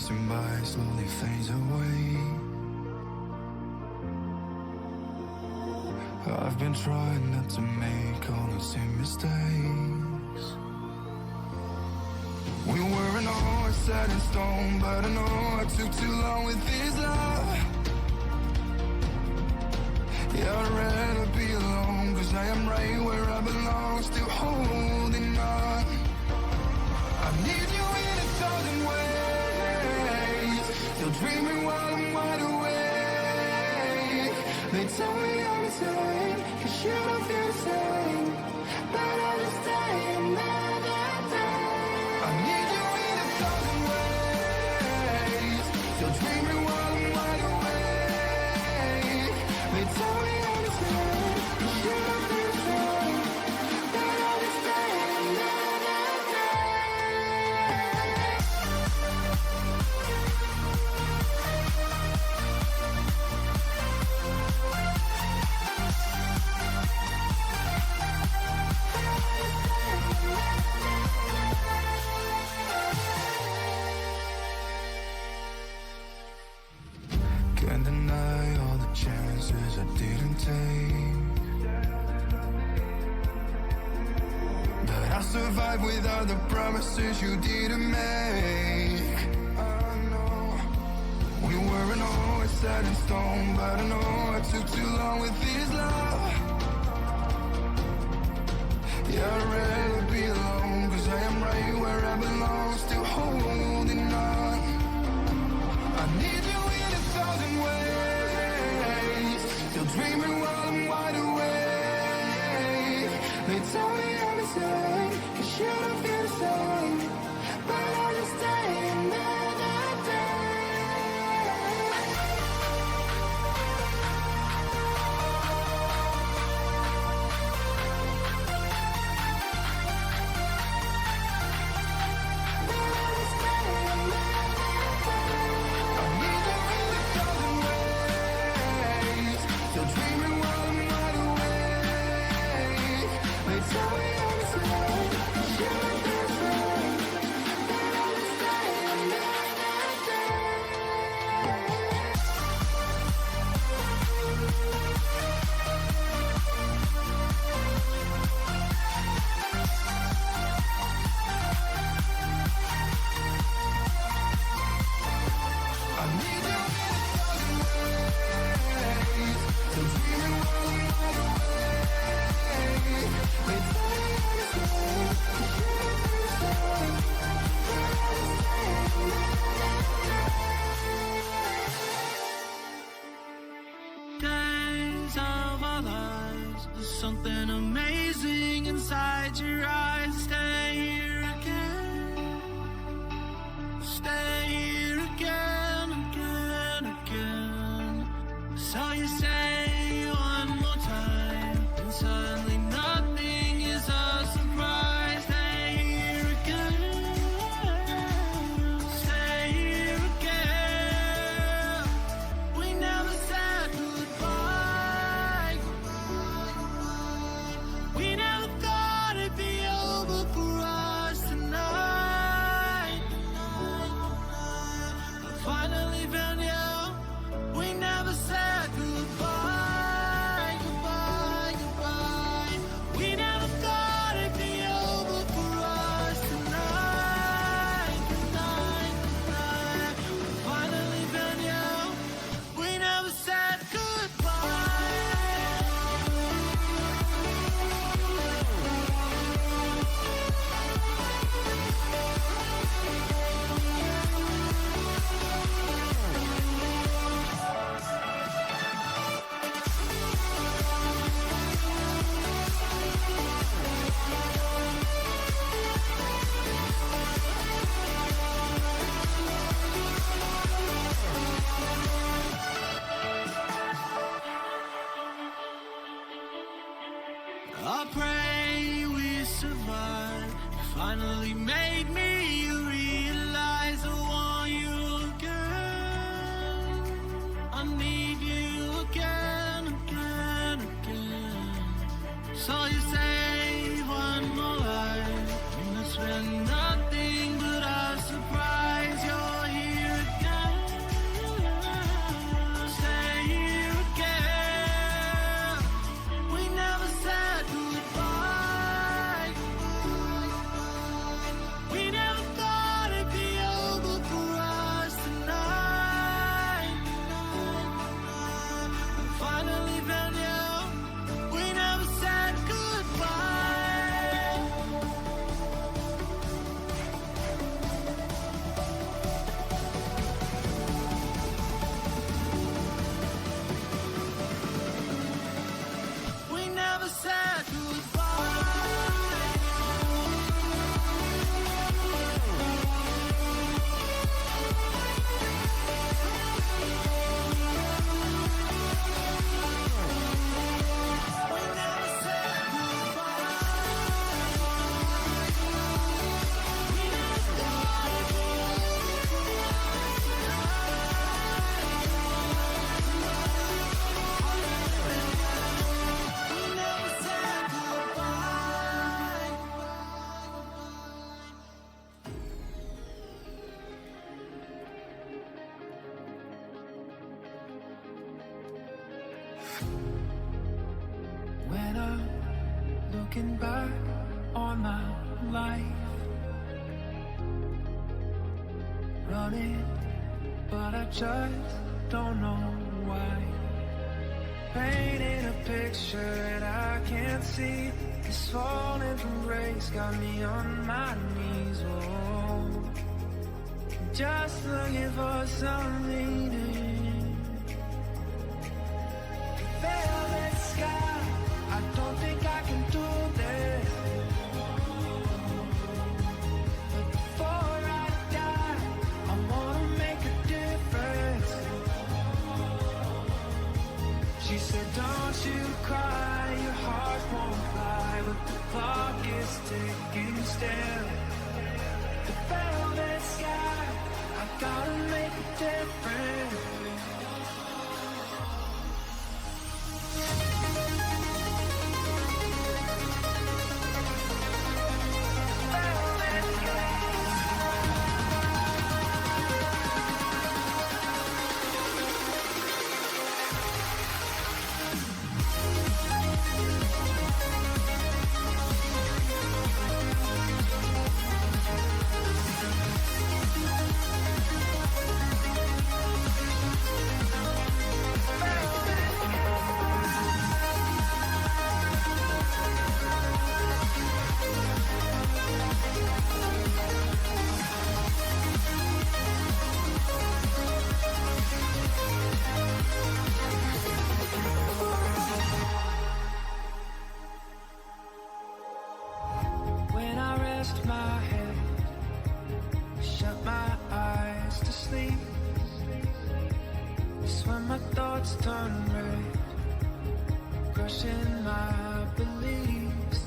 passing by slowly fades away. I've been trying not to make all the same mistakes. We weren't always set in stone, but I know I took too long with this love. Yeah, I'd rather be alone, 'cause I am right where I belong, still holding on. I need you in 1,000 ways, still dreaming while I'm wide awake. They tell me I'm insane, 'cause you don't feel the same, but I just stay another day. I need you in 1,000 ways, still dreaming while I'm wide awake. They tell me I'm insane, 'cause you don't feel the same, but I just stay another day. Can't deny all the chances I didn't take, but I survived without the promises you didn't make. I know we weren't always set in stone, but I know I took too long with this love. Yeah, I'd rather be alone, 'cause I am right where I belong, still holding on. I need you in 1,000 ways, still dreaming while I'm wide awake. They tell me I'm insane, 'cause you don't feel the same, but I just stay another day. Days of our lives, there's something amazing inside your eyes. Stay here again, stay here again, again. When I'm looking back on my life, running, but I just don't know why. Painting a picture that I can't see. This falling from grace got me on my knees. Oh, just looking for some meaning. Velvet sky, I don't think I can do this. But before I die, I wanna make a difference. She said, don't you cry, your heart won't lie, but the clock is ticking still. The velvet sky, I gotta make a difference. When I rest my head, shut my eyes to sleep, it's when my thoughts turn red, crushing my beliefs.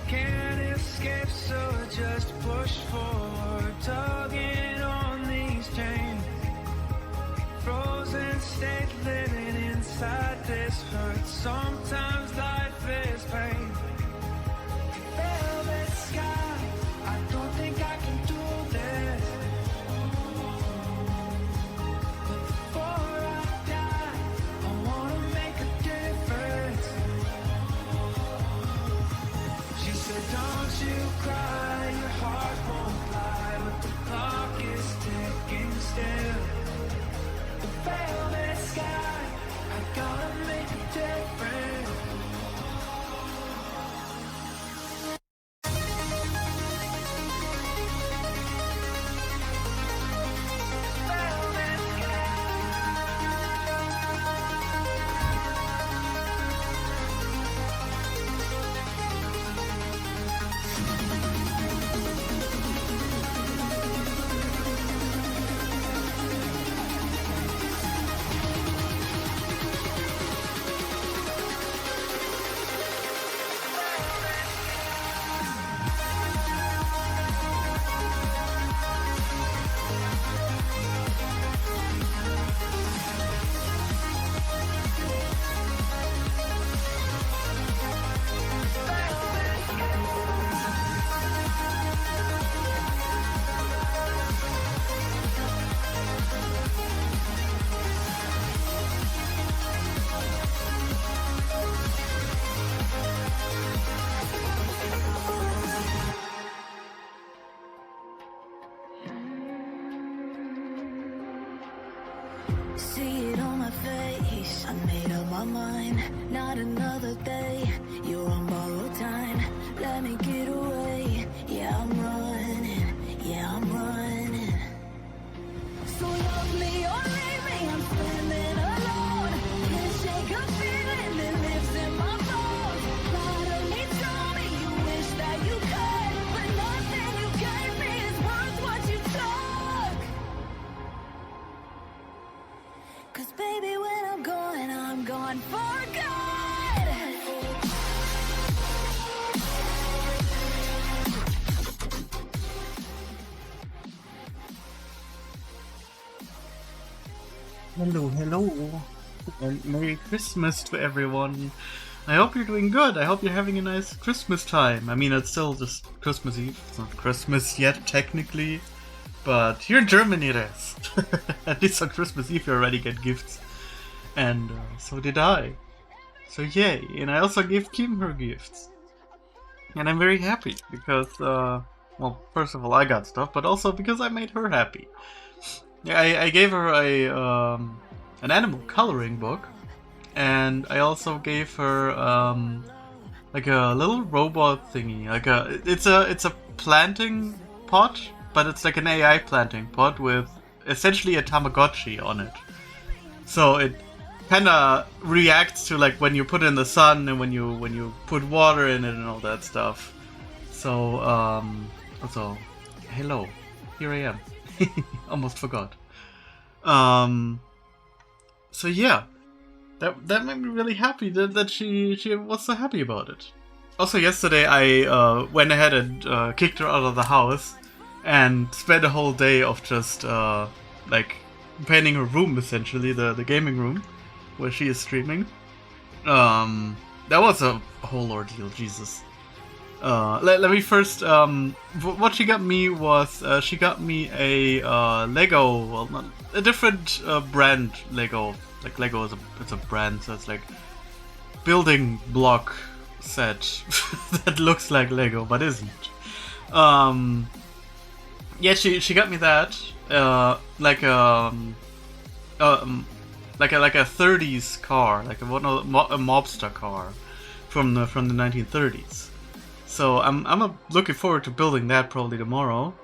Can't escape, so I just push forward, tugging on these chains. Frozen state, living inside this hurt. Sometimes life is pain. Velvet sky, I don't think I can do this. But before I die, I wanna make a difference. She said, don't you cry, your heart won't lie, but the clock is ticking still. The velvet sky, I gotta make a difference. See it on my face, I made up my mind. Not another day, you're on borrowed time. Let me get away, yeah I'm running, yeah I'm running. So love me or leave me, I'm standing alone. Can't shake a feeling that lives in my bones. Part of me told me you wish that you could, but nothing you gave me is worth what you took. 'Cause baby, when I'm gone for good. Hello, and Merry Christmas to everyone. I hope you're doing good. I hope you're having a nice Christmas time. I mean, it's still just Christmas Eve. It's not Christmas yet, technically. But here in Germany it is. At least on Christmas Eve you already get gifts. and so did I. So yay! And I also gave Kim her gifts, and I'm very happy because, well, first of all, I got stuff, but also because I made her happy. Yeah, I gave her an animal coloring book, and I also gave her like a little robot thingy. Like it's a planting pot, but it's like an AI planting pot with essentially a Tamagotchi on it. So it kind of reacts to like when you put it in the sun and when you put water in it and all that stuff. So also, hello, here I am. Almost forgot. So yeah, that made me really happy that she was so happy about it. Also yesterday I went ahead and kicked her out of the house and spent a whole day of just like painting her room, essentially the gaming room where she is streaming. That was a whole ordeal, Jesus. Let me first. What she got me was she got me a Lego, well, not a different brand Lego. Like Lego is it's a brand, so it's like building block set that looks like Lego but isn't. Yeah, she got me that like a 30s car, like a mobster car from the 1930s. So I'm looking forward to building that probably tomorrow.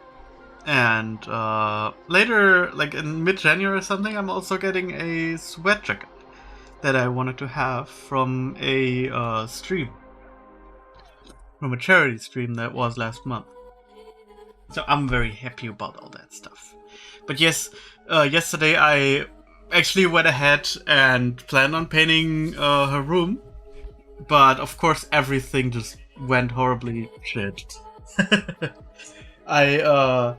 And later, like in mid-January or something, I'm also getting a sweat jacket that I wanted to have from a stream. From a charity stream that was last month. So I'm very happy about all that stuff. But yes, yesterday I actually went ahead and planned on painting her room. But of course everything just went horribly shit. I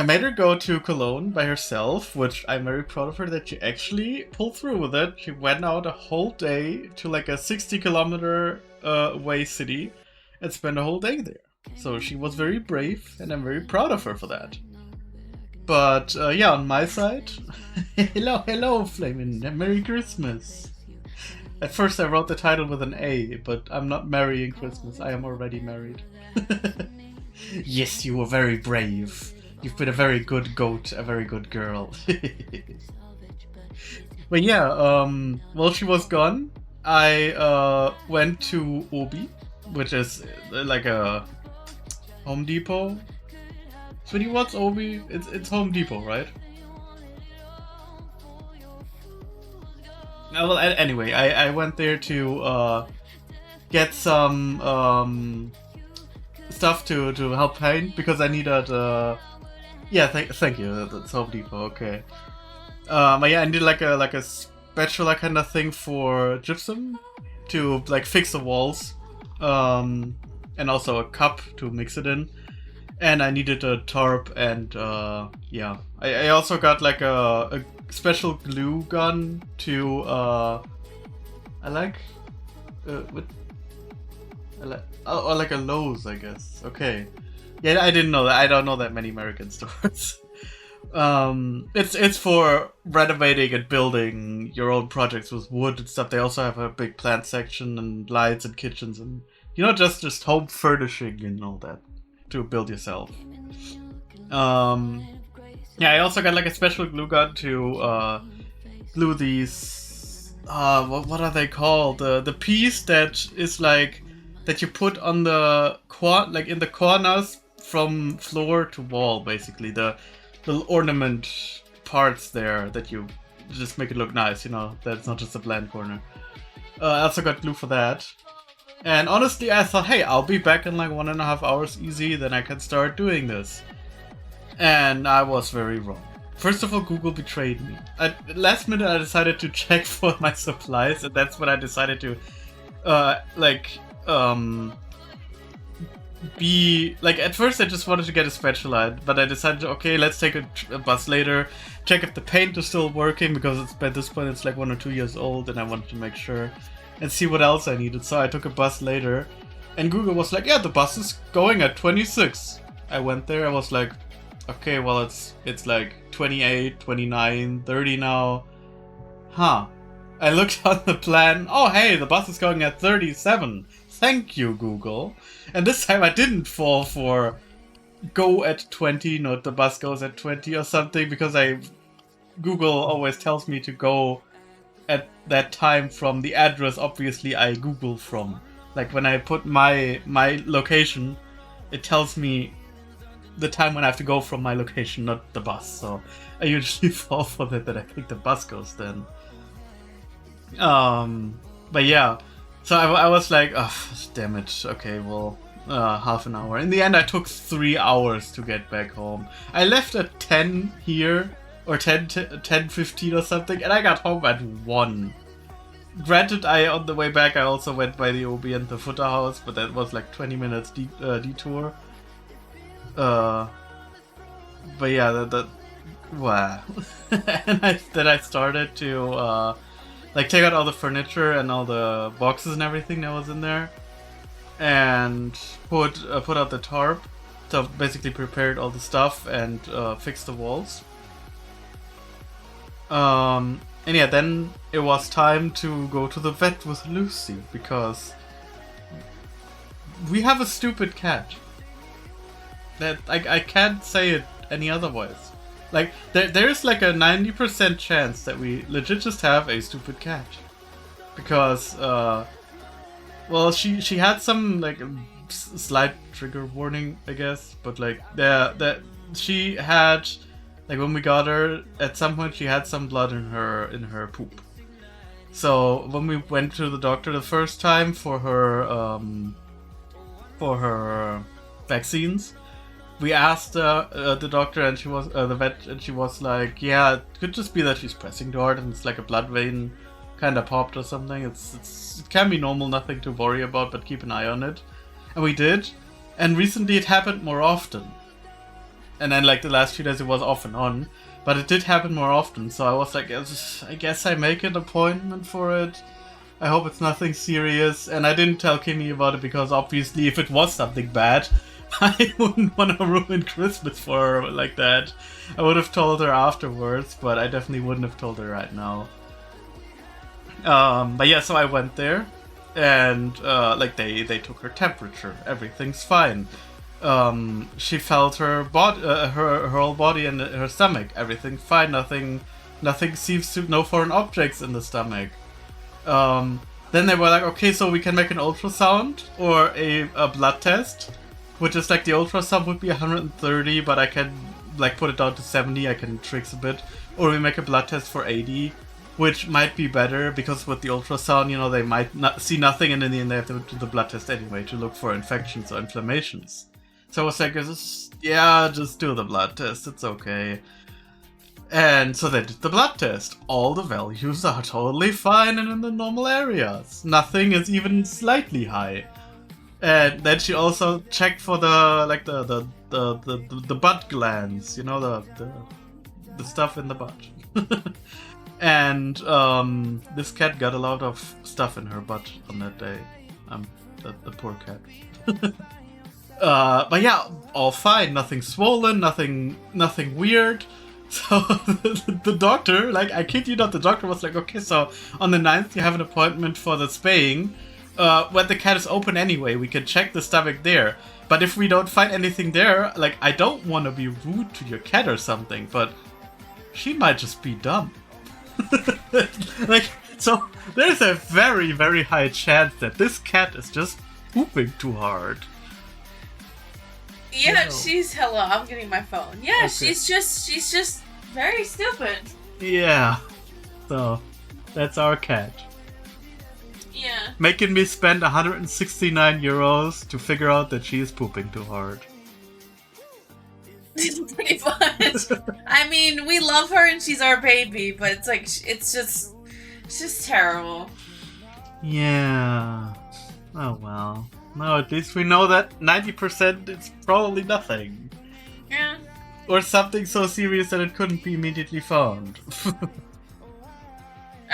made her go to Cologne by herself, which I'm very proud of her that she actually pulled through with it. She went out a whole day to like a 60-kilometer away city and spent a whole day there. So she was very brave, and I'm very proud of her for that. But yeah, on my side, hello, Flamin', Merry Christmas. At first I wrote the title with an A, but I'm not marrying Christmas, I am already married. Yes, you were very brave. You've been a very good goat, a very good girl. But yeah, while she was gone, I went to Obi, which is like a Home Depot. Sweetie, what's Obi? It's Home Depot, right? Well, anyway, I went there to get some stuff to help paint because I needed. Yeah, thank you. That's Home Depot. Okay. But yeah, I needed like a spatula kind of thing for gypsum to like fix the walls, and also a cup to mix it in. And I needed a tarp and yeah. I also got like a special glue gun to like a Lowe's, I guess. Okay. Yeah, I didn't know that. I don't know that many American stores. It's for renovating and building your own projects with wood and stuff. They also have a big plant section and lights and kitchens and just home furnishing and all that to build yourself. Yeah, I also got like a special glue gun to glue these. What are they called? The piece that is like that you put on the like in the corners from floor to wall, basically the little ornament parts there that you just make it look nice. That's not just a bland corner. I also got glue for that. And honestly, I thought, hey, I'll be back in like 1.5 hours easy, then I can start doing this. And I was very wrong. First of all, Google betrayed me. Last minute, I decided to check for my supplies, and that's when I decided to, be like. At first, I just wanted to get a spatula, but I decided, okay, let's take a bus later, check if the paint is still working because at this point it's like 1 or 2 years old, and I wanted to make sure and see what else I needed. So I took a bus later, and Google was like, yeah, the bus is going at 26. I went there, I was like, okay, well, it's like 28, 29, 30 now. Huh. I looked on the plan. Oh, hey, the bus is going at 37. Thank you, Google. And this time I didn't fall for go at 20, not the bus goes at 20 or something, because Google always tells me to go at that time from the address, obviously, I Google from. Like, when I put my location, it tells me the time when I have to go from my location, not the bus. So I usually fall for that I think the bus goes then. But yeah, so I was like, oh, damn it, okay, well, half an hour. In the end, I took 3 hours to get back home. I left at 10 here, or 10:15 or something, and I got home at 1. Granted, on the way back, I also went by the OB and the Footer house, but that was like 20 minutes detour. But yeah, that wow. And then I started to like take out all the furniture and all the boxes and everything that was in there, and put out the tarp. So basically prepared all the stuff and fixed the walls. And yeah, then it was time to go to the vet with Lucy, because we have a stupid cat. That I can't say it any otherwise. Like, there's like a 90% chance that we legit just have a stupid cat. Because, well, she had some, like, slight trigger warning, I guess. But, like, that she had, like, when we got her, at some point she had some blood in her poop. So, when we went to the doctor the first time for her vaccines, we asked the doctor, and she was the vet, and she was like, "Yeah, it could just be that she's pressing too hard, and it's like a blood vein kind of popped or something. It can be normal, nothing to worry about, but keep an eye on it." And we did, and recently it happened more often. And then like the last few days it was off and on, but it did happen more often. So I was like, I guess I make an appointment for it. I hope it's nothing serious. And I didn't tell Kimmy about it because obviously if it was something bad, I wouldn't want to ruin Christmas for her like that. I would have told her afterwards, but I definitely wouldn't have told her right now. But yeah, so I went there, and like they took her temperature. Everything's fine. She felt her body, her whole body and her stomach. Everything's fine. Nothing seems to, no foreign objects in the stomach. Then they were like, okay, so we can make an ultrasound or a blood test. Which is like the ultrasound would be 130, but I can like put it down to 70, I can tricks a bit. Or we make a blood test for 80, which might be better, because with the ultrasound, you know, they might not see nothing, and in the end they have to do the blood test anyway to look for infections or inflammations. So I was like, yeah, just do the blood test, it's okay. And so they did the blood test. All the values are totally fine and in the normal areas. Nothing is even slightly high. And then she also checked for the like the butt glands, you know, the stuff in the butt. And this cat got a lot of stuff in her butt on that day. The poor cat. But yeah, all fine. Nothing swollen. Nothing weird. So the doctor, like, I kid you not, the doctor was like, okay, so on the 9th you have an appointment for the spaying. When the cat is open anyway, we can check the stomach there. But if we don't find anything there, like, I don't want to be rude to your cat or something, but she might just be dumb. Like, so there's a very, very high chance that this cat is just pooping too hard. Yeah, she's hello. I'm getting my phone. Yeah, okay. She's just very stupid. Yeah. So that's our cat. Yeah. Making me spend 169 euros to figure out that she is pooping too hard. Pretty much. I mean, we love her and she's our baby, but it's like, it's just terrible. Yeah. Oh well. No, at least we know that 90% is probably nothing. Yeah. Or something so serious that it couldn't be immediately found.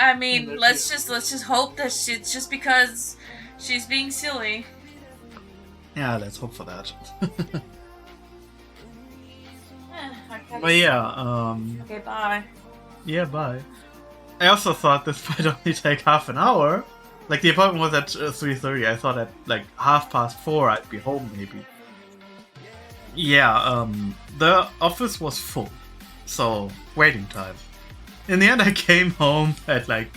I mean, let's just hope that it's just because she's being silly. Yeah, let's hope for that. Okay. But yeah, Okay, bye. Yeah, bye. I also thought this might only take half an hour. Like, the appointment was at 3:30. I thought at, like, 4:30 I'd be home, maybe. Yeah, the office was full. So, waiting time. In the end, I came home at, like,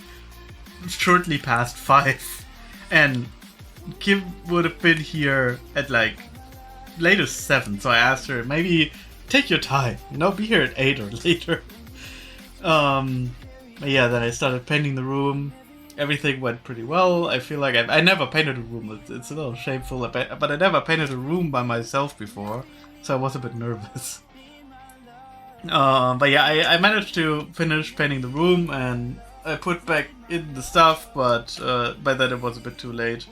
shortly past 5. And Kim would have been here at, like, latest 7. So I asked her, maybe take your time, be here at 8 or later. Yeah, then I started painting the room. Everything went pretty well. I feel like I never painted a room. It's a little shameful, but I never painted a room by myself before, so I was a bit nervous. But yeah, I managed to finish painting the room, and I put back in the stuff, but by then it was a bit too late.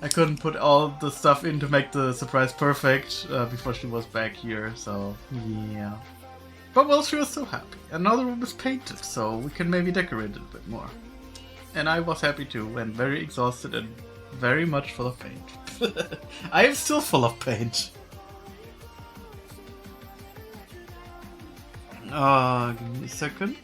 I couldn't put all the stuff in to make the surprise perfect before she was back here, so yeah. But well, she was so happy. And now the room is painted, so we can maybe decorate it a bit more. And I was happy too, and very exhausted and very much full of paint. I am still full of paint. Give me a second.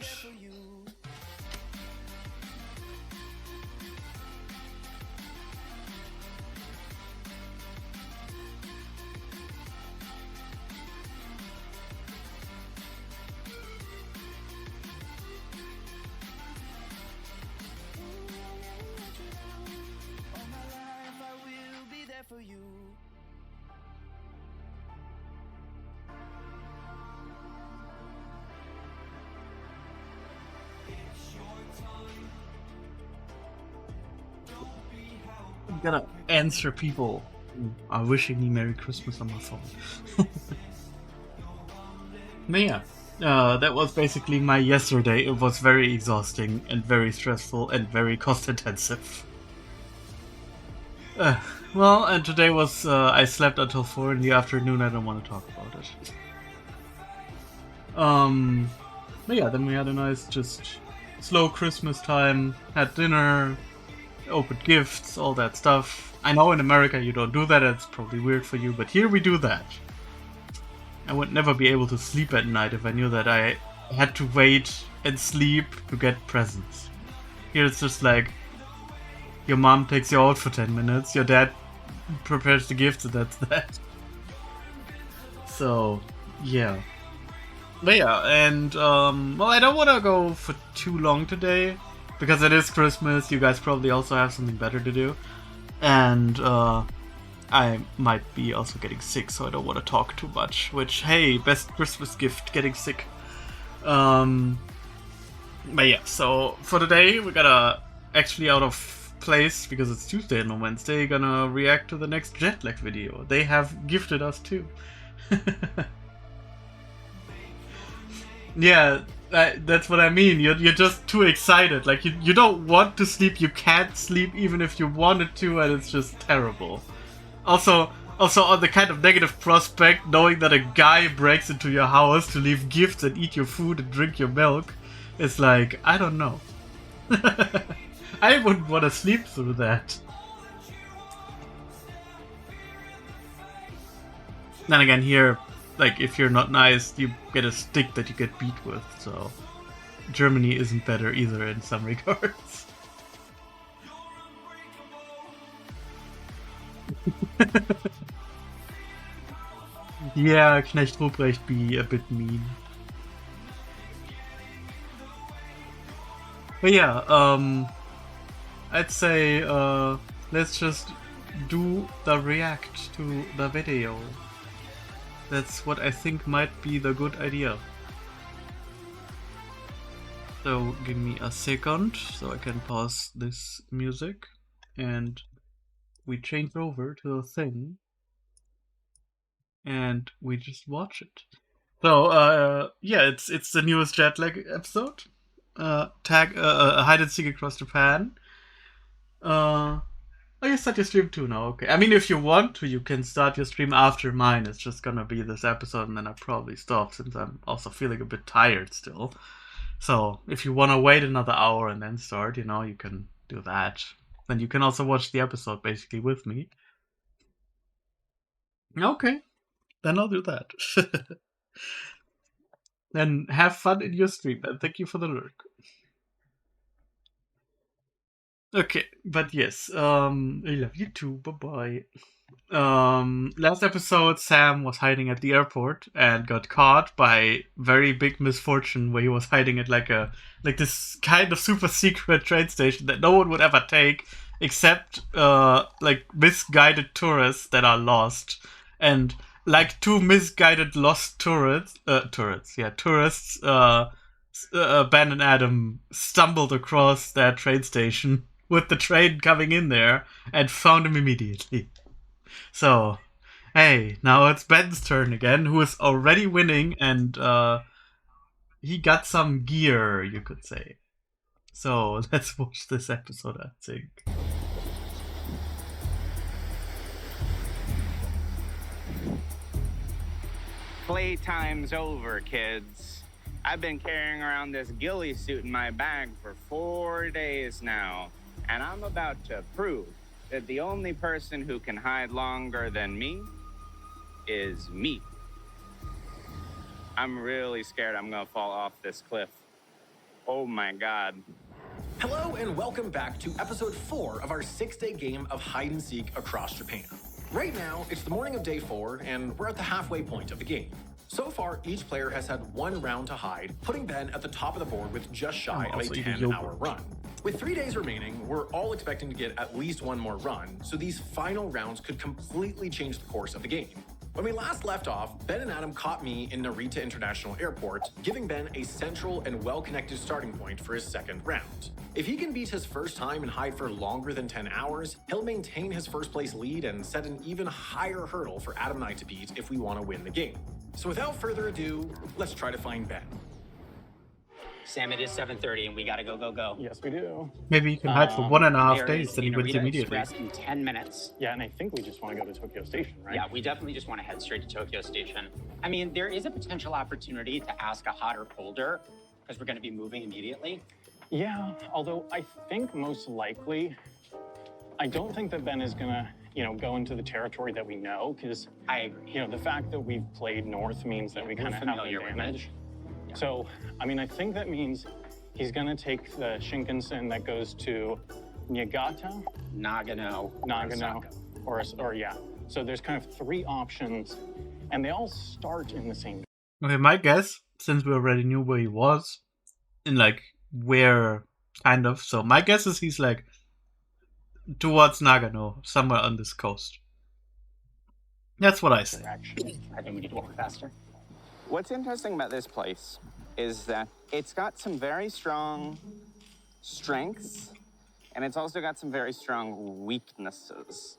I'm gonna answer people who are wishing me Merry Christmas on my phone. But yeah, that was basically my yesterday. It was very exhausting and very stressful and very cost intensive. Well, and today was, I slept until 4 in the afternoon. I don't want to talk about it. But yeah, then we had a nice, just slow Christmas time, had dinner, opened gifts, all that stuff. I know in America you don't do that, it's probably weird for you, but here we do that. I would never be able to sleep at night if I knew that I had to wait and sleep to get presents. Here it's just like, your mom takes you out for 10 minutes, your dad prepares the gifts, and that's that. So, yeah. But yeah, and, well, I don't want to go for too long today, because it is Christmas, you guys probably also have something better to do. And, I might be also getting sick, so I don't want to talk too much, which, hey, best Christmas gift, getting sick. But yeah, so for today, we're gonna, actually out of place, because it's Tuesday and on Wednesday, gonna react to the next jet lag video. They have gifted us too. Yeah, that's what I mean. You're just too excited. Like, you don't want to sleep, you can't sleep even if you wanted to, and it's just terrible. Also on the kind of negative prospect, knowing that a guy breaks into your house to leave gifts and eat your food and drink your milk, it's like, I don't know. I wouldn't want to sleep through that. Then again, here, like, if you're not nice, you get a stick that you get beat with, so Germany isn't better either in some regards. Yeah, Knecht Ruprecht be a bit mean. But yeah, I'd say, let's just do the react to the video. That's what I think might be the good idea. So give me a second so I can pause this music and we change over to the thing and we just watch it. So yeah, it's the newest jet lag episode. Hide and seek across Japan. Oh, you start your stream too now, okay. I mean, if you want to, you can start your stream after mine. It's just gonna be this episode and then I'll probably stop since I'm also feeling a bit tired still. So, if you want to wait another hour and then start, you can do that. Then you can also watch the episode basically with me. Okay, then I'll do that. Then have fun in your stream and thank you for the lurk. Okay, but yes, I love you too. Bye bye. Last episode, Sam was hiding at the airport and got caught by very big misfortune, where he was hiding at like this kind of super secret train station that no one would ever take, except like misguided tourists that are lost, and like two misguided lost tourists. Ben and Adam stumbled across that train station with the train coming in there and found him immediately. So, hey, now it's Ben's turn again, who is already winning, and he got some gear, you could say. So, let's watch this episode, I think. Playtime's over, kids. I've been carrying around this ghillie suit in my bag for 4 days now, and I'm about to prove that the only person who can hide longer than me is me. I'm really scared I'm gonna fall off this cliff. Oh my God. Hello and welcome back to episode 4 of our 6-day game of hide and seek across Japan. Right now, it's the morning of day 4, and we're at the halfway point of the game. So far, each player has had 1 round to hide, putting Ben at the top of the board with just shy of a 10-hour run. With 3 days remaining, we're all expecting to get at least 1 more run, so these final rounds could completely change the course of the game. When we last left off, Ben and Adam caught me in Narita International Airport, giving Ben a central and well-connected starting point for his second round. If he can beat his first time and hide for longer than 10 hours, he'll maintain his first place lead and set an even higher hurdle for Adam and I to beat if we want to win the game. So without further ado, let's try to find Ben. Sam, it is 7:30 and we gotta go. Yes, we do. Maybe you can hide for 1.5 days, then he wins Narita immediately. Express in 10 minutes. Yeah, and I think we just want to go to Tokyo Station, right? Yeah, we definitely just want to head straight to Tokyo Station. I mean, there is a potential opportunity to ask a hot or colder, because we're going to be moving immediately. Yeah, although I think most likely, I don't think that Ben is gonna, go into the territory that we know, because I agree. the fact that we've played north means that we kind of have an familiar with advantage. Yeah. So, I mean, I think that means he's gonna take the Shinkansen that goes to Niigata, Nagano, or yeah. So there's kind of 3 options, and they all start in the same. Okay, my guess, since we already knew where he was, and like where kind of, so my guess is he's like towards Nagano, somewhere on this coast. That's what I say. direction. I think we need to walk faster. What's interesting about this place is that it's got some very strong strengths, and it's also got some very strong weaknesses.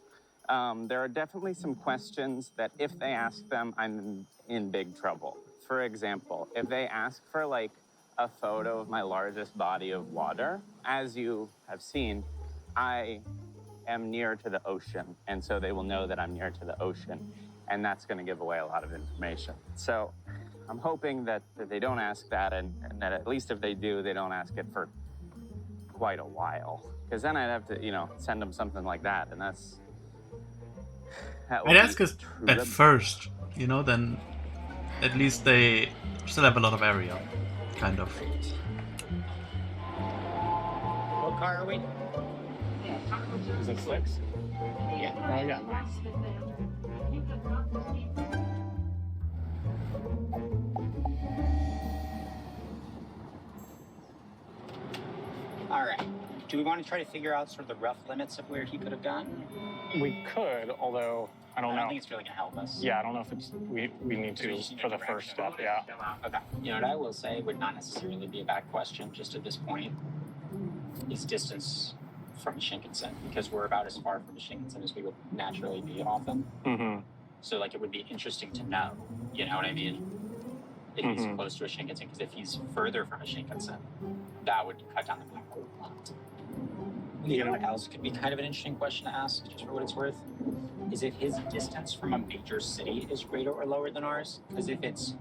There are definitely some questions that if they ask them, I'm in big trouble. For example, if they ask for like a photo of my largest body of water, as you have seen, I am near to the ocean, and so they will know that I'm near to the ocean, and that's going to give away a lot of information. So I'm hoping that they don't ask that, and that at least if they do, they don't ask it for quite a while, because then I'd have to, send them something like that, and that I'd ask us at first, then at least they still have a lot of area, kind of. What car are we? Is it 6? Yeah. Oh yeah, nice. All right. Do we want to try to figure out sort of the rough limits of where he could have gone? We could, although I don't I know. don't think it's really going to help us. Yeah, I don't know if it's we need So we to just need for a the first direction. step. Yeah. Okay. You know what I will say would not necessarily be a bad question just at this point is distance from a Shinkansen, because we're about as far from a Shinkansen as we would naturally be often. Mm-hmm. So like it would be interesting to know, you know what I mean? If he's Mhm. close to a Shinkansen, because if he's further from a Shinkansen, that would cut down the power a lot. You know what else could be kind of an interesting question to ask, just for what it's worth, is if his distance from a major city is greater or lower than ours. Because if it's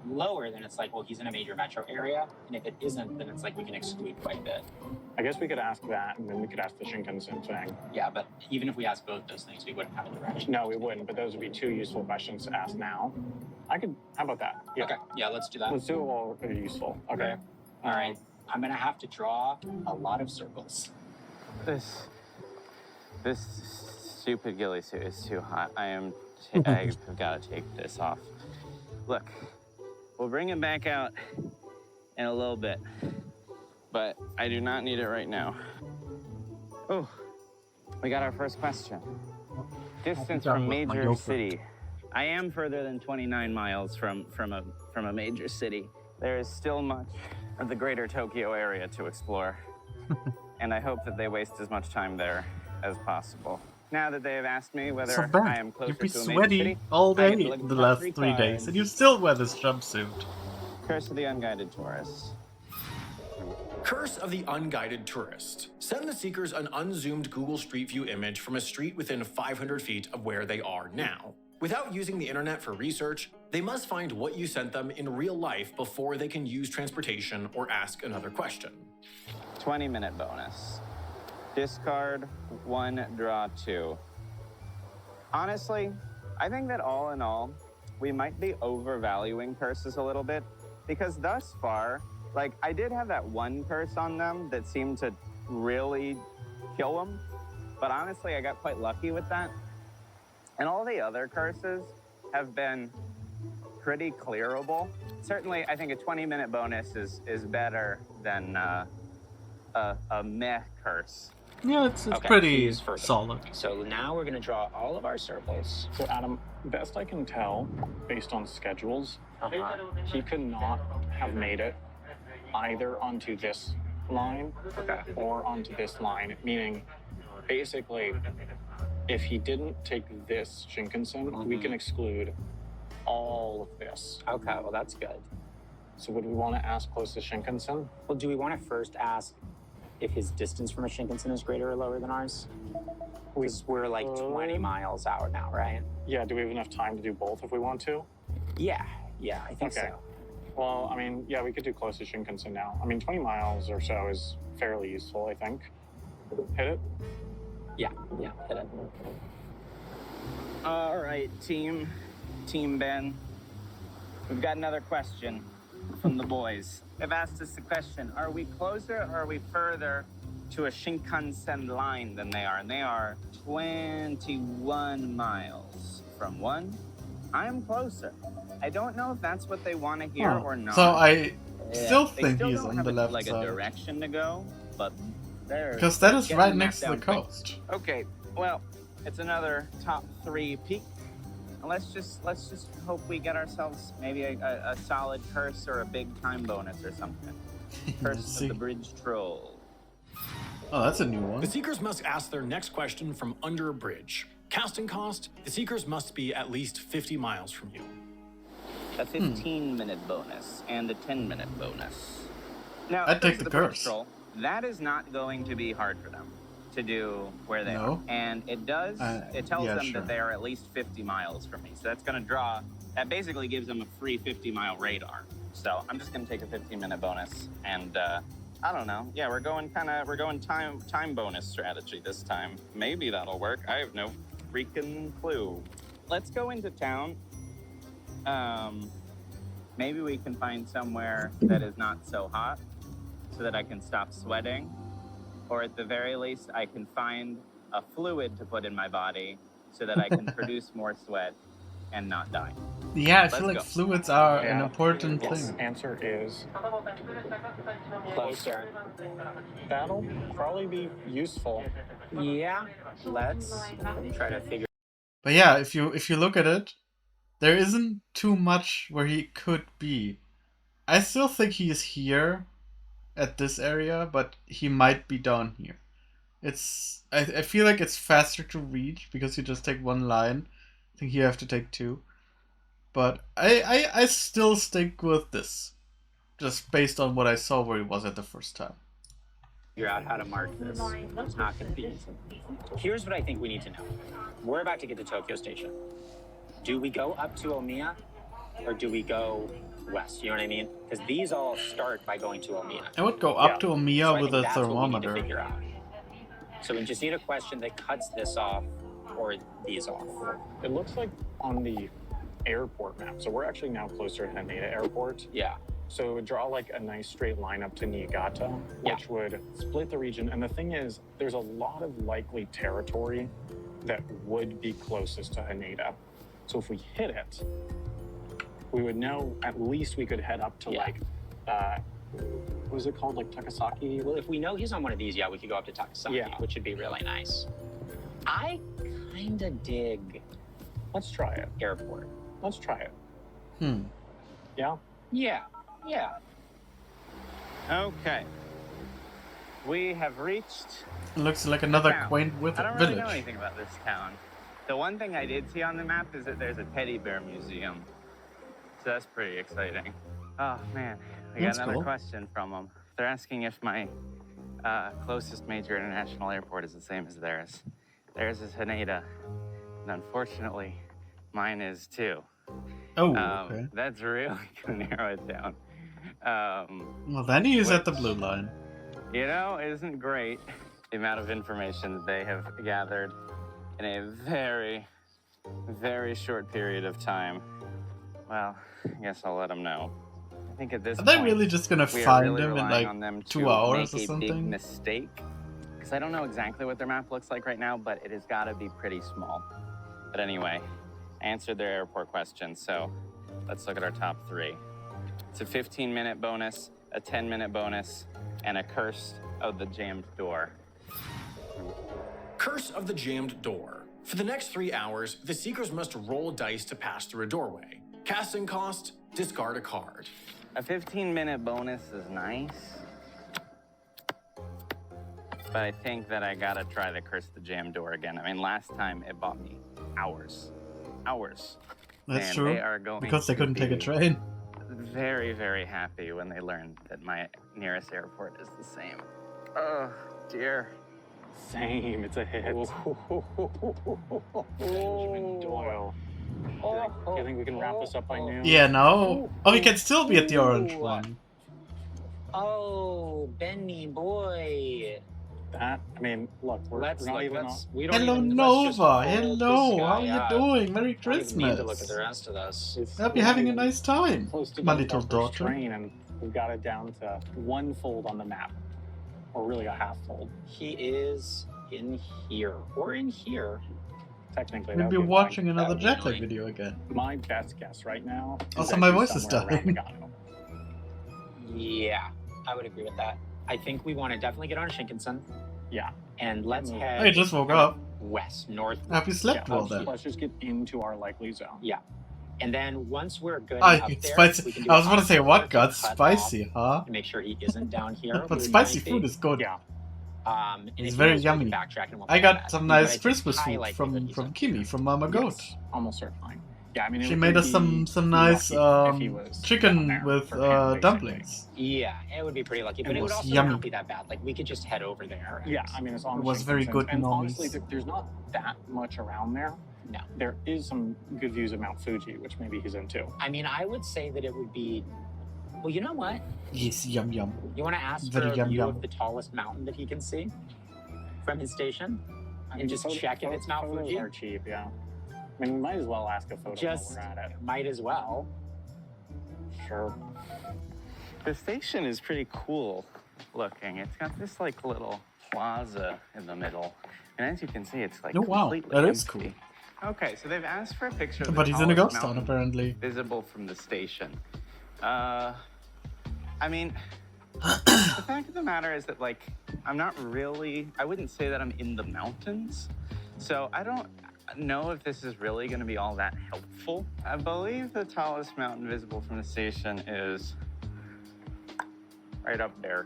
lower, then it's like, well, he's in a major metro area, and if it isn't, then it's like we can exclude quite a bit. I guess we could ask that, and then we could ask the Shinkansen thing. Yeah, but even if we ask both those things, we wouldn't have a direction. No, we wouldn't, but those would be 2 useful questions to ask now. How about that? Yeah. Okay, yeah, let's do that. Let's do it while they're useful. Okay. All right, I'm gonna have to draw a lot of circles. This stupid ghillie suit is too hot. I've got to take this off. Look, we'll bring it back out in a little bit, but I do not need it right now. Oh, we got our first question. Distance from major city. I am further than 29 miles from a major city. There is still much of the greater Tokyo area to explore, and I hope that they waste as much time there as possible. Now that they have asked me whether So bad. I am closer You'd be to a major sweaty city, all I get day to look at the top last 3 3 days, cards. and you still wear this jumpsuit. Curse of the Unguided Tourist. Curse of the Unguided Tourist. Send the seekers an unzoomed Google Street View image from a street within 500 feet of where they are now. Without using the internet for research, they must find what you sent them in real life before they can use transportation or ask another question. 20-minute bonus. Discard 1, draw 2. Honestly, I think that all in all, we might be overvaluing curses a little bit, because thus far, like, I did have that one curse on them that seemed to really kill them, but honestly, I got quite lucky with that. And all the other curses have been pretty clearable. Certainly, I think a 20-minute bonus is better than a meh curse. Yeah, it's Okay, pretty use further. solid. So now we're going to draw all of our circles. So Adam, best I can tell, based on schedules, he could not have made it either onto this line or onto this line, meaning basically if he didn't take this Shinkansen, we can exclude all of this. Okay, well, that's good. So would we want to ask closest Shinkansen? Well, do we want to first ask if his distance from a Shinkansen is greater or lower than ours? Because we're like 20 miles out now, right? Yeah, do we have enough time to do both if we want to? Yeah, I think Okay. so. Well, I mean, yeah, we could do closest Shinkansen now. I mean, 20 miles or so is fairly useful, I think. Hit it? Yeah, hit it. All right, Team Ben. We've got another question from the boys. They've asked us the question, are we closer or are we further to a Shinkansen line than they are? And they are 21 miles from one. I'm closer. I don't know if that's what they want to hear or not. So I still They think still he's don't on have the left like side. a direction to go, but they're Because that is getting right the next map to the down quick. coast. Okay, well, it's another top 3 peak. Let's just hope we get ourselves maybe a solid curse or a big time bonus or something. Curse of the Bridge Troll. Oh, that's a new one. The seekers must ask their next question from under a bridge. Casting cost, the seekers must be at least 50 miles from you. A 15-minute bonus and a 10-minute bonus. Now, I'd take Curse of the Bridge curse. Troll, that is not going to be hard for them to do where they No? are. And it does, it tells yeah, them sure. that they are at least 50 miles from me. So that's going to draw, that basically gives them a free 50-mile radar. So I'm just going to take a 15-minute bonus. And I don't know. Yeah, we're going time bonus strategy this time. Maybe that'll work. I have no freaking clue. Let's go into town. Maybe we can find somewhere that is not so hot so that I can stop sweating. Or at the very least, I can find a fluid to put in my body so that I can produce more sweat and not die. Yeah, I Let's feel like go. fluids are an Yeah. important Yes. thing. Answer is Closer. that'll probably be useful. Yeah, let's try to figure. But yeah, if you look at it, there isn't too much where he could be. I still think he is here at this area, but he might be down here. I feel like it's faster to reach because you just take one line. I think you have to take 2. But I still stick with this. Just based on what I saw where he was at the first time. Figure out how to mark this. It's not going to be easy. Here's what I think we need to know. We're about to get to Tokyo Station. Do we go up to Omiya or do we go west? You know what I mean? Because these all start by going to Omiya. I would go up to So Omiya I with think a that's what we need to thermometer. figure out. So we just need a question that cuts this off or these off. It looks like on the airport map, so we're actually now closer to Haneda Airport. Yeah. So it would draw like a nice straight line up to Niigata, which would split the region. And the thing is, there's a lot of likely territory that would be closest to Haneda. So if we hit it, we would know at least we could head up to like, what was it called? Like Takasaki? Well, if we know he's on one of these, we could go up to Takasaki, which would be really nice. I kind of dig Let's try it. airport. Let's try it. Yeah? Yeah. Okay. We have reached. It looks like another town. quaint I don't really village. know anything about this town. The one thing I did see on the map is that there's a teddy bear museum. So that's pretty exciting. Oh, man. We got That's another cool. question from them. They're asking if my closest major international airport is the same as theirs. Theirs is Haneda. And unfortunately, mine is too. Oh, okay. That's really going to narrow it down. Well, then he is at the blue line. You know, it isn't great the amount of information that they have gathered in a very, very short period of time. Well, I guess I'll let them know. I think at this Are point, they really just gonna we are find really him in relying like on them 2 to hours or make a big something? mistake. Because I don't know exactly what their map looks like right now, but it has got to be pretty small. But anyway, I answered their airport question, so let's look at our top 3. It's a 15-minute bonus, a 10-minute bonus, and a curse of the jammed door. Curse of the Jammed Door. For the next 3 hours, the Seekers must roll dice to pass through a doorway. Casting cost, discard a card. A 15-minute bonus is nice, but I think that I gotta try the curse of the jammed door again. I mean, last time it bought me hours. That's And true. They are going Because they to couldn't take a be train. very, very happy when they learned that my nearest airport is the same. Oh, dear. Same, it's a hit. Benjamin Doyle. Do you think we can wrap this up by noon? Yeah, no. Oh, he can still be at the orange one. Oh, Benny boy. That, I mean, look, we're not even on. We don't Hello, even, let's just Nova. hold this Hello. guy How are you up. doing? Merry I don't even need Christmas. to look at the rest of this. I hope you're having a nice time, Close to my the little first daughter. train, and we've got it down to 1 fold on the map, or really a half fold. He is in here or in here. Technically, We'll that be would watching another would be jet lag annoying. video again. my best guess right now. Is Also, that my he's voice is somewhere around dying. Nagano. Yeah, I would agree with that. I think we want to definitely get on a Shinkansen Yeah. and let's head I just woke up. west, north. I hope you slept well then. Let's just get into our likely zone. Yeah. And then once we're good Ah, up it's there, spicy. we can do I was a about to say, hot what shoulder got to cut spicy, huh? off to make sure he isn't down here. But We spicy might food be. is good. Yeah. And It's if he very is, we can yummy. backtrack and we'll I play got that. some But I nice think Christmas high food likelihood he's from in Kimmy, from Mama Goat. Yes, almost certainly. Yeah, I mean, She it made would us be some nice lucky if he was down chicken there with for him, basically. dumplings. Yeah, it would be pretty lucky, but It it would was also yummy. not be that bad. Like we could just head over there. And Yeah, I mean, it's on It the was very Shinkansen, good and moments. honestly, there's not that much around there. No. There is some good views of Mount Fuji, which maybe he's into. I mean, I would say that it would be. Well, you know what? Yes, yum yum. You want to ask Very for a yum view yum. of the tallest mountain that he can see from his station, I and just check if it's Mount photos Fuji. are cheap, yeah. I mean, we might as well ask a photo Just while we're at it. might as well. Sure. The station is pretty cool looking. It's got this like little plaza in the middle. And as you can see, it's like Oh, wow. completely That is empty. Okay, so they've asked for a picture of But the he's in a tallest ghost town, mountain apparently. visible from the station. I mean, the fact of the matter is that like, I wouldn't say that I'm in the mountains. So I don't know if this is really gonna be all that helpful. I believe the tallest mountain visible from the station is right up there.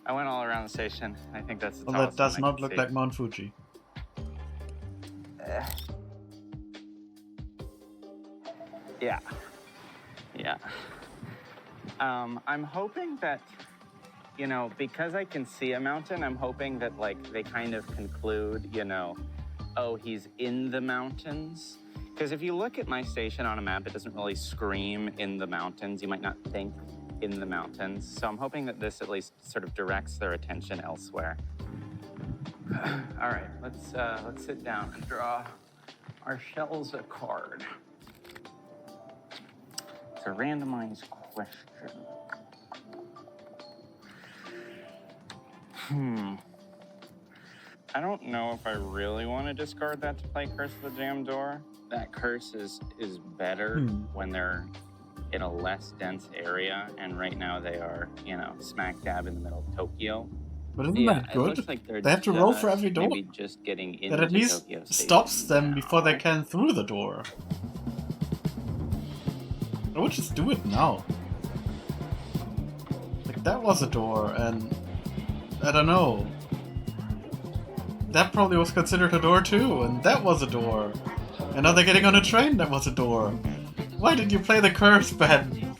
I went all around the station. I think that's the Well, tallest that does one I not can look see. like Mount Fuji. Yeah. Yeah. I'm hoping that, you know, because I can see a mountain, I'm hoping that, like, they kind of conclude, you know, oh, he's in the mountains. Because if you look at my station on a map, it doesn't really scream in the mountains. You might not think in the mountains. So I'm hoping that this at least sort of directs their attention elsewhere. All right, let's sit down and draw ourselves a card. It's a randomized question. I don't know if I really want to discard that to play Curse of the Jam Door. That curse is better when they're in a less dense area, and right now they are, smack dab in the middle of Tokyo. But isn't that It good? looks like they're They have to roll for just every door. Maybe just getting into That at least Tokyo stops Station them now. before they can through the door. I would just do it now. Like, that was a door, and I don't know. That probably was considered a door too, and that was a door. And now they're getting on a train that was a door. Why did you play the curse, Ben?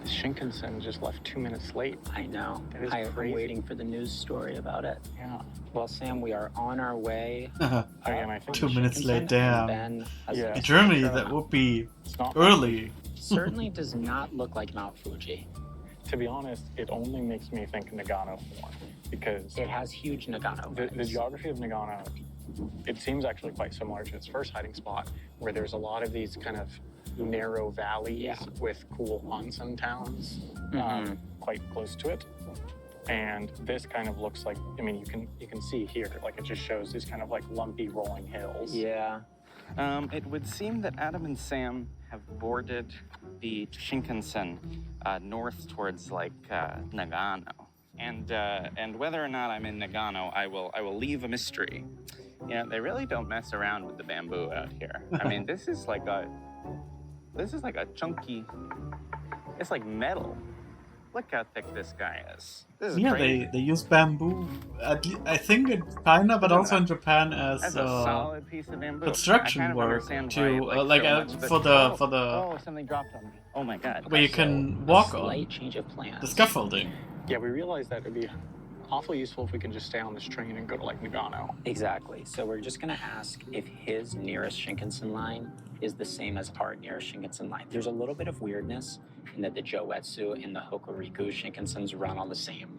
Shinkansen just left 2 minutes late. I know. That is I'm crazy. waiting for the news story about it. Yeah. Well, Sam, we are on our way. Again, I think 2 minutes late, Shinkansen, damn. Ben has Yeah. a In Germany, picture that of would be it's not. early. certainly does not look like Mount Fuji. To be honest, it only makes me think Nagano more because It has huge Nagano. the vibes. geography of Nagano, it seems actually quite similar to its first hiding spot, where there's a lot of these kind of narrow valleys Yeah. with cool onsen towns Mhm. quite close to it. And this kind of looks like, I mean, you can see here, like it just shows these kind of like lumpy rolling hills. Yeah. It would seem that Adam and Sam have boarded the Shinkansen north towards Nagano, and whether or not I'm in Nagano, I will leave a mystery. They really don't mess around with the bamboo out here. I mean, this is like a chunky. It's like metal. Look how thick this guy is. This is Yeah, crazy. they use bamboo. I think in China, but also in Japan as That's a solid piece of bamboo. construction I kind of work understand to why, for the Oh, something dropped on me. Oh my god. where you can walk Slight on change of plans. the scaffolding. Yeah, we realized that it'd be awfully useful if we can just stay on this train and go to like Nagano. Exactly. So we're just going to ask if his nearest Shinkansen line is the same as our nearest Shinkansen line. There's a little bit of weirdness in that the Joetsu and the Hokuriku Shinkansens run on the same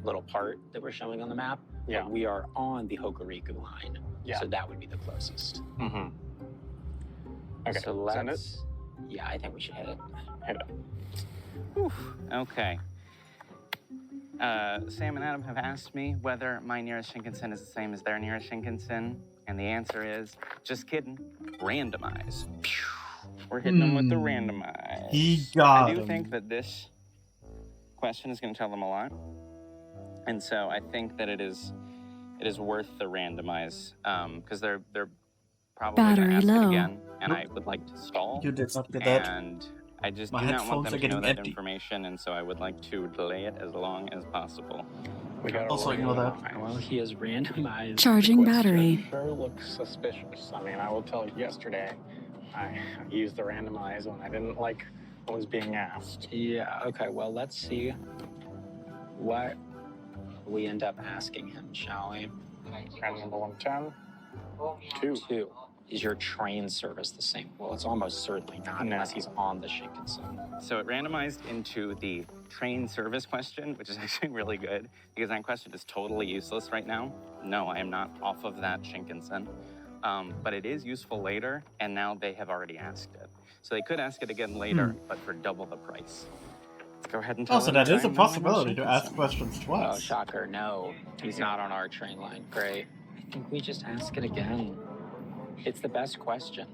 little part that we're showing on the map. Yeah. But we are on the Hokuriku line. Yeah. So that would be the closest. Mm-hmm. Okay, So send it. let's... Yeah, I think we should hit it. Hit it. Whew. Okay. Sam and Adam have asked me whether my nearest Shinkansen is the same as their nearest Shinkansen, and the answer is, just kidding, randomize. Pew. We're hitting them with the randomize. He got I do him. think that this question is going to tell them a lot, and so I think that it is worth the randomize, because they're probably going Battery to ask low. it again, and I would like to stall. You did not get that. And I just My do not headphones want them are to know getting that empty. information, and so I would like to delay it as long as possible. We got Also ignore that. Well, he has randomized. Charging the question. battery. Sure looks suspicious. I mean, I will tell you, yesterday, I used the randomize when I didn't like what was being asked. Yeah, okay, well, let's see what we end up asking him, shall we? Random number 110. 2. 2. Is your train service the same? Well, it's almost certainly not No. unless he's on the Shinkansen. So it randomized into the train service question, which is actually really good, because that question is totally useless right now. No, I am not off of that Shinkansen. But it is useful later, and now they have already asked it. So they could ask it again later, but for double the price. Let's go ahead and tell Also, them that is a I'm not on possibility to ask Shinkansen. questions Oh, twice. shocker, no. He's not on our train line. Great. I think we just ask it again. It's the best question.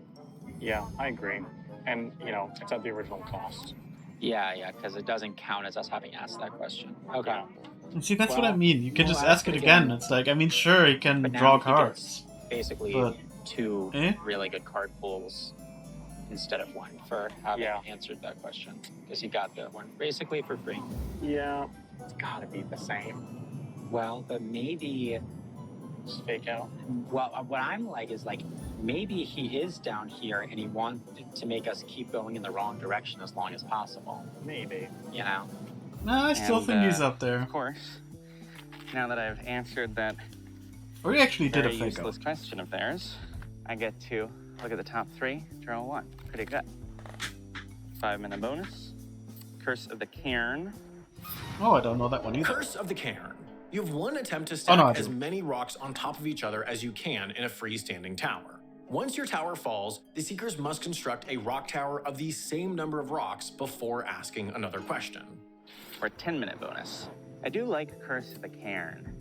Yeah, I agree. And, it's at the original cost. Yeah, because it doesn't count as us having asked that question. Okay. And see, that's what I Well, mean. You can we'll just ask it again. It's like, I mean, sure, you can But now draw he cards. gets basically But- 2 Eh? really good card pools instead of 1 for having Yeah. answered that question. Because he got the one basically for free. Yeah, it's gotta be the same. Well, but maybe, Just fake out. well, what I'm like is like, maybe he is down here and he wanted to make us keep going in the wrong direction as long as possible. Maybe. You know? No, I still And, think he's up there. Of course, now that I've answered that Or he actually did a very fake useless out. question of theirs, I get to look at the top 3, draw 1. Pretty good. 5-minute bonus. Curse of the Cairn. Oh, I don't know that one either. Curse of the Cairn. You have one attempt to Oh, stack no, I as do. many rocks on top of each other as you can in a freestanding tower. Once your tower falls, the Seekers must construct a rock tower of the same number of rocks before asking another question. Or a 10-minute bonus. I do like Curse of the Cairn.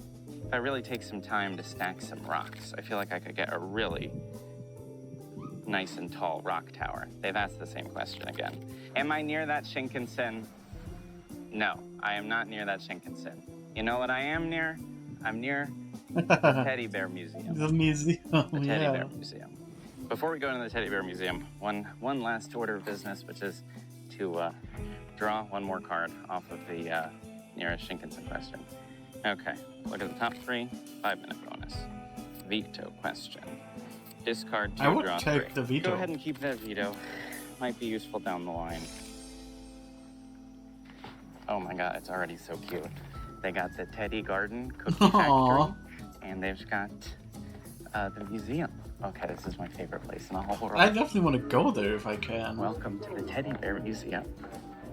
If I really take some time to stack some rocks, I feel like I could get a really nice and tall rock tower. They've asked the same question again. Am I near that Shinkansen? No, I am not near that Shinkansen. You know what I am near? I'm near the Teddy Bear Museum. The museum, The Teddy Bear Museum. Before we go into the Teddy Bear Museum, one last order of business, which is to draw one more card off of the nearest Shinkansen question. Okay, look at the top 3, 5-minute bonus. Veto question. Discard 2, I would draw take 3. the veto. Go ahead and keep that veto. Might be useful down the line. Oh my god, it's already so cute. They got the Teddy Garden Cookie Factory, and they've got the museum. Okay, this is my favorite place in the whole world. I definitely want to go there if I can. Welcome to the Teddy Bear Museum.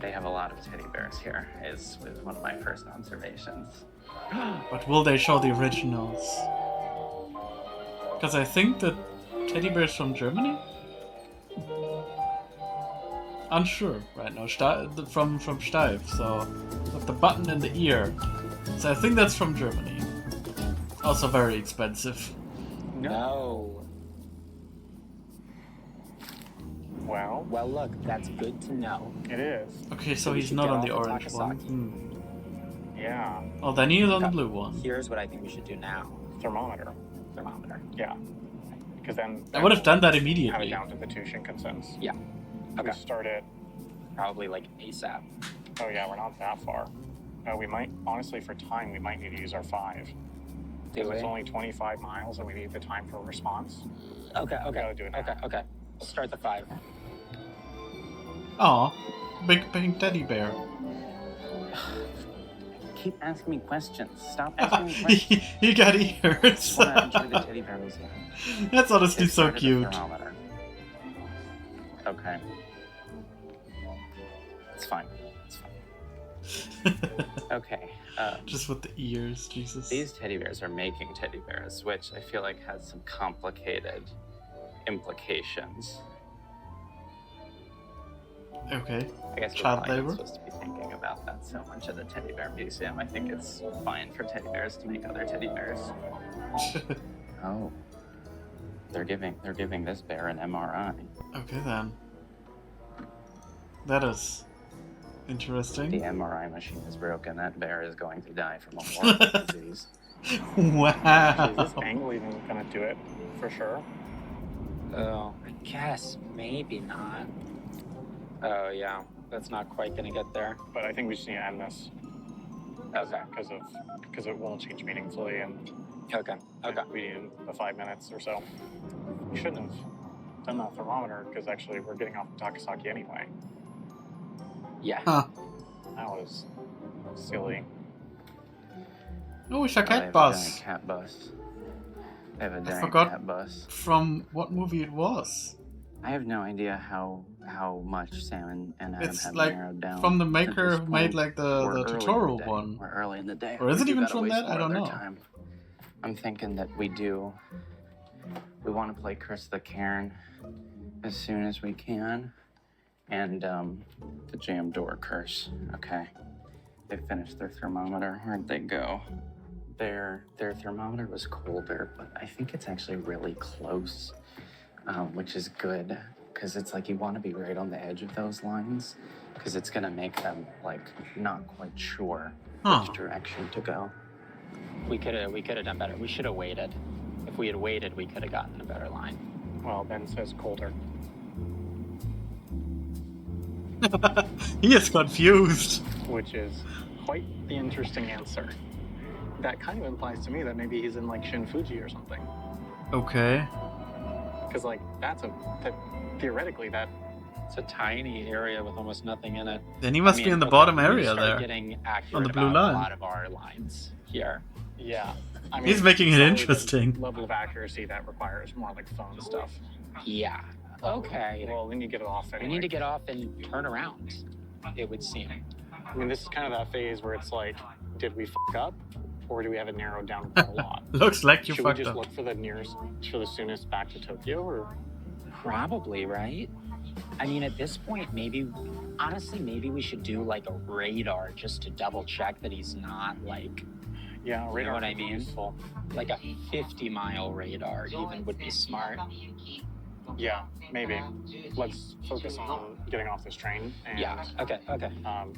They have a lot of teddy bears here, is one of my first observations. But will they show the originals? Because I think that teddy bears from Germany? Unsure right now. From Steif, so with the button in the ear. So I think that's from Germany. Also very expensive. No. Well, look, that's good to know. it is. Okay, so So we he's should not get on the off the orange one. Takasaki. Yeah. Oh, then he is on the blue one. Here's what I think we should do now. Thermometer. Thermometer. Yeah. Because then I would have done that have it immediately. down to the 2 Shinkansens. Yeah. We Okay. start it. Probably like ASAP. Oh yeah, we're not that far. We might, honestly, for time, we might need to use our 5. Do Because it's it. only 25 miles and we need the time for a response. Okay, Gotta do it now. okay. We'll start the 5. Aw, big pink teddy bear. Keep asking me questions. Stop asking me questions. He got ears. I just want to enjoy the Teddy Bear Museum. That's honestly It so started the cute. thermometer. Okay. It's fine. It's fine. Okay. Just with the ears, Jesus. These teddy bears are making teddy bears, which I feel like has some complicated implications. Okay. I guess we're Child probably not labor? supposed to be thinking about that so much at the Teddy Bear Museum. I think it's fine for teddy bears to make other teddy bears. Oh. They're giving this bear an MRI. Okay then. That is The interesting. MRI machine is broken. That bear is going to die from a horrible disease. Is this Wow. angle even gonna do it for sure? Oh, I guess maybe not. Oh yeah, that's not quite gonna get there. But I think we just need to end this Okay. because it won't change meaningfully, and Okay. we need the 5 minutes or so. We shouldn't have done that thermometer because actually we're getting off of Takasaki anyway. Yeah. Huh. That was silly. Oh, it's a Oh, they have cat bus. giant cat bus. They have a giant forgot- cat bus. From what movie it was? I have no idea how much Sam and Adam It's have like narrowed down. from the to maker this who made point. like We're the early in tutorial day. one. We're early in the day. Or is it We even gotta from waste that? I more don't of know. their time. I'm thinking that we want to play Curse of the Cairn as soon as we can, and the jam door curse. Okay, they finished their thermometer. Where'd they go? Their thermometer was colder, but I think it's actually really close, which is good because it's like you want to be right on the edge of those lines because it's gonna make them like not quite sure Huh. which direction to go. We could have done better. We should have waited. If we had waited, we could have gotten a better line. Well, Ben says colder. He is confused. Which is quite the interesting answer. That kind of implies to me that maybe he's in like Shinfuji or something. Okay. Because like theoretically that It's a tiny area with almost nothing in it. Then he must I be mean, in the okay, bottom we area start there. Getting accurate On the blue about line. A lot of our lines here. yeah. I mean, He's making it probably interesting. the level of accuracy that requires more like phone stuff. Yeah. Okay. Well, then you get it off We anyway. need to get off and turn around. It would seem. I mean, this is kind of that phase where it's like, did we fuck up? or do we have it narrowed down quite a lot? Looks like you Should we fucked just up. look for the soonest back to Tokyo, or? Probably, right? I mean, at this point, honestly, maybe we should do like a radar just to double check that he's not like, Yeah, radar. you know what I would be mean? useful. Like a 50-mile radar even would be smart. Yeah, maybe. Let's focus on getting off this train. And, Yeah, okay.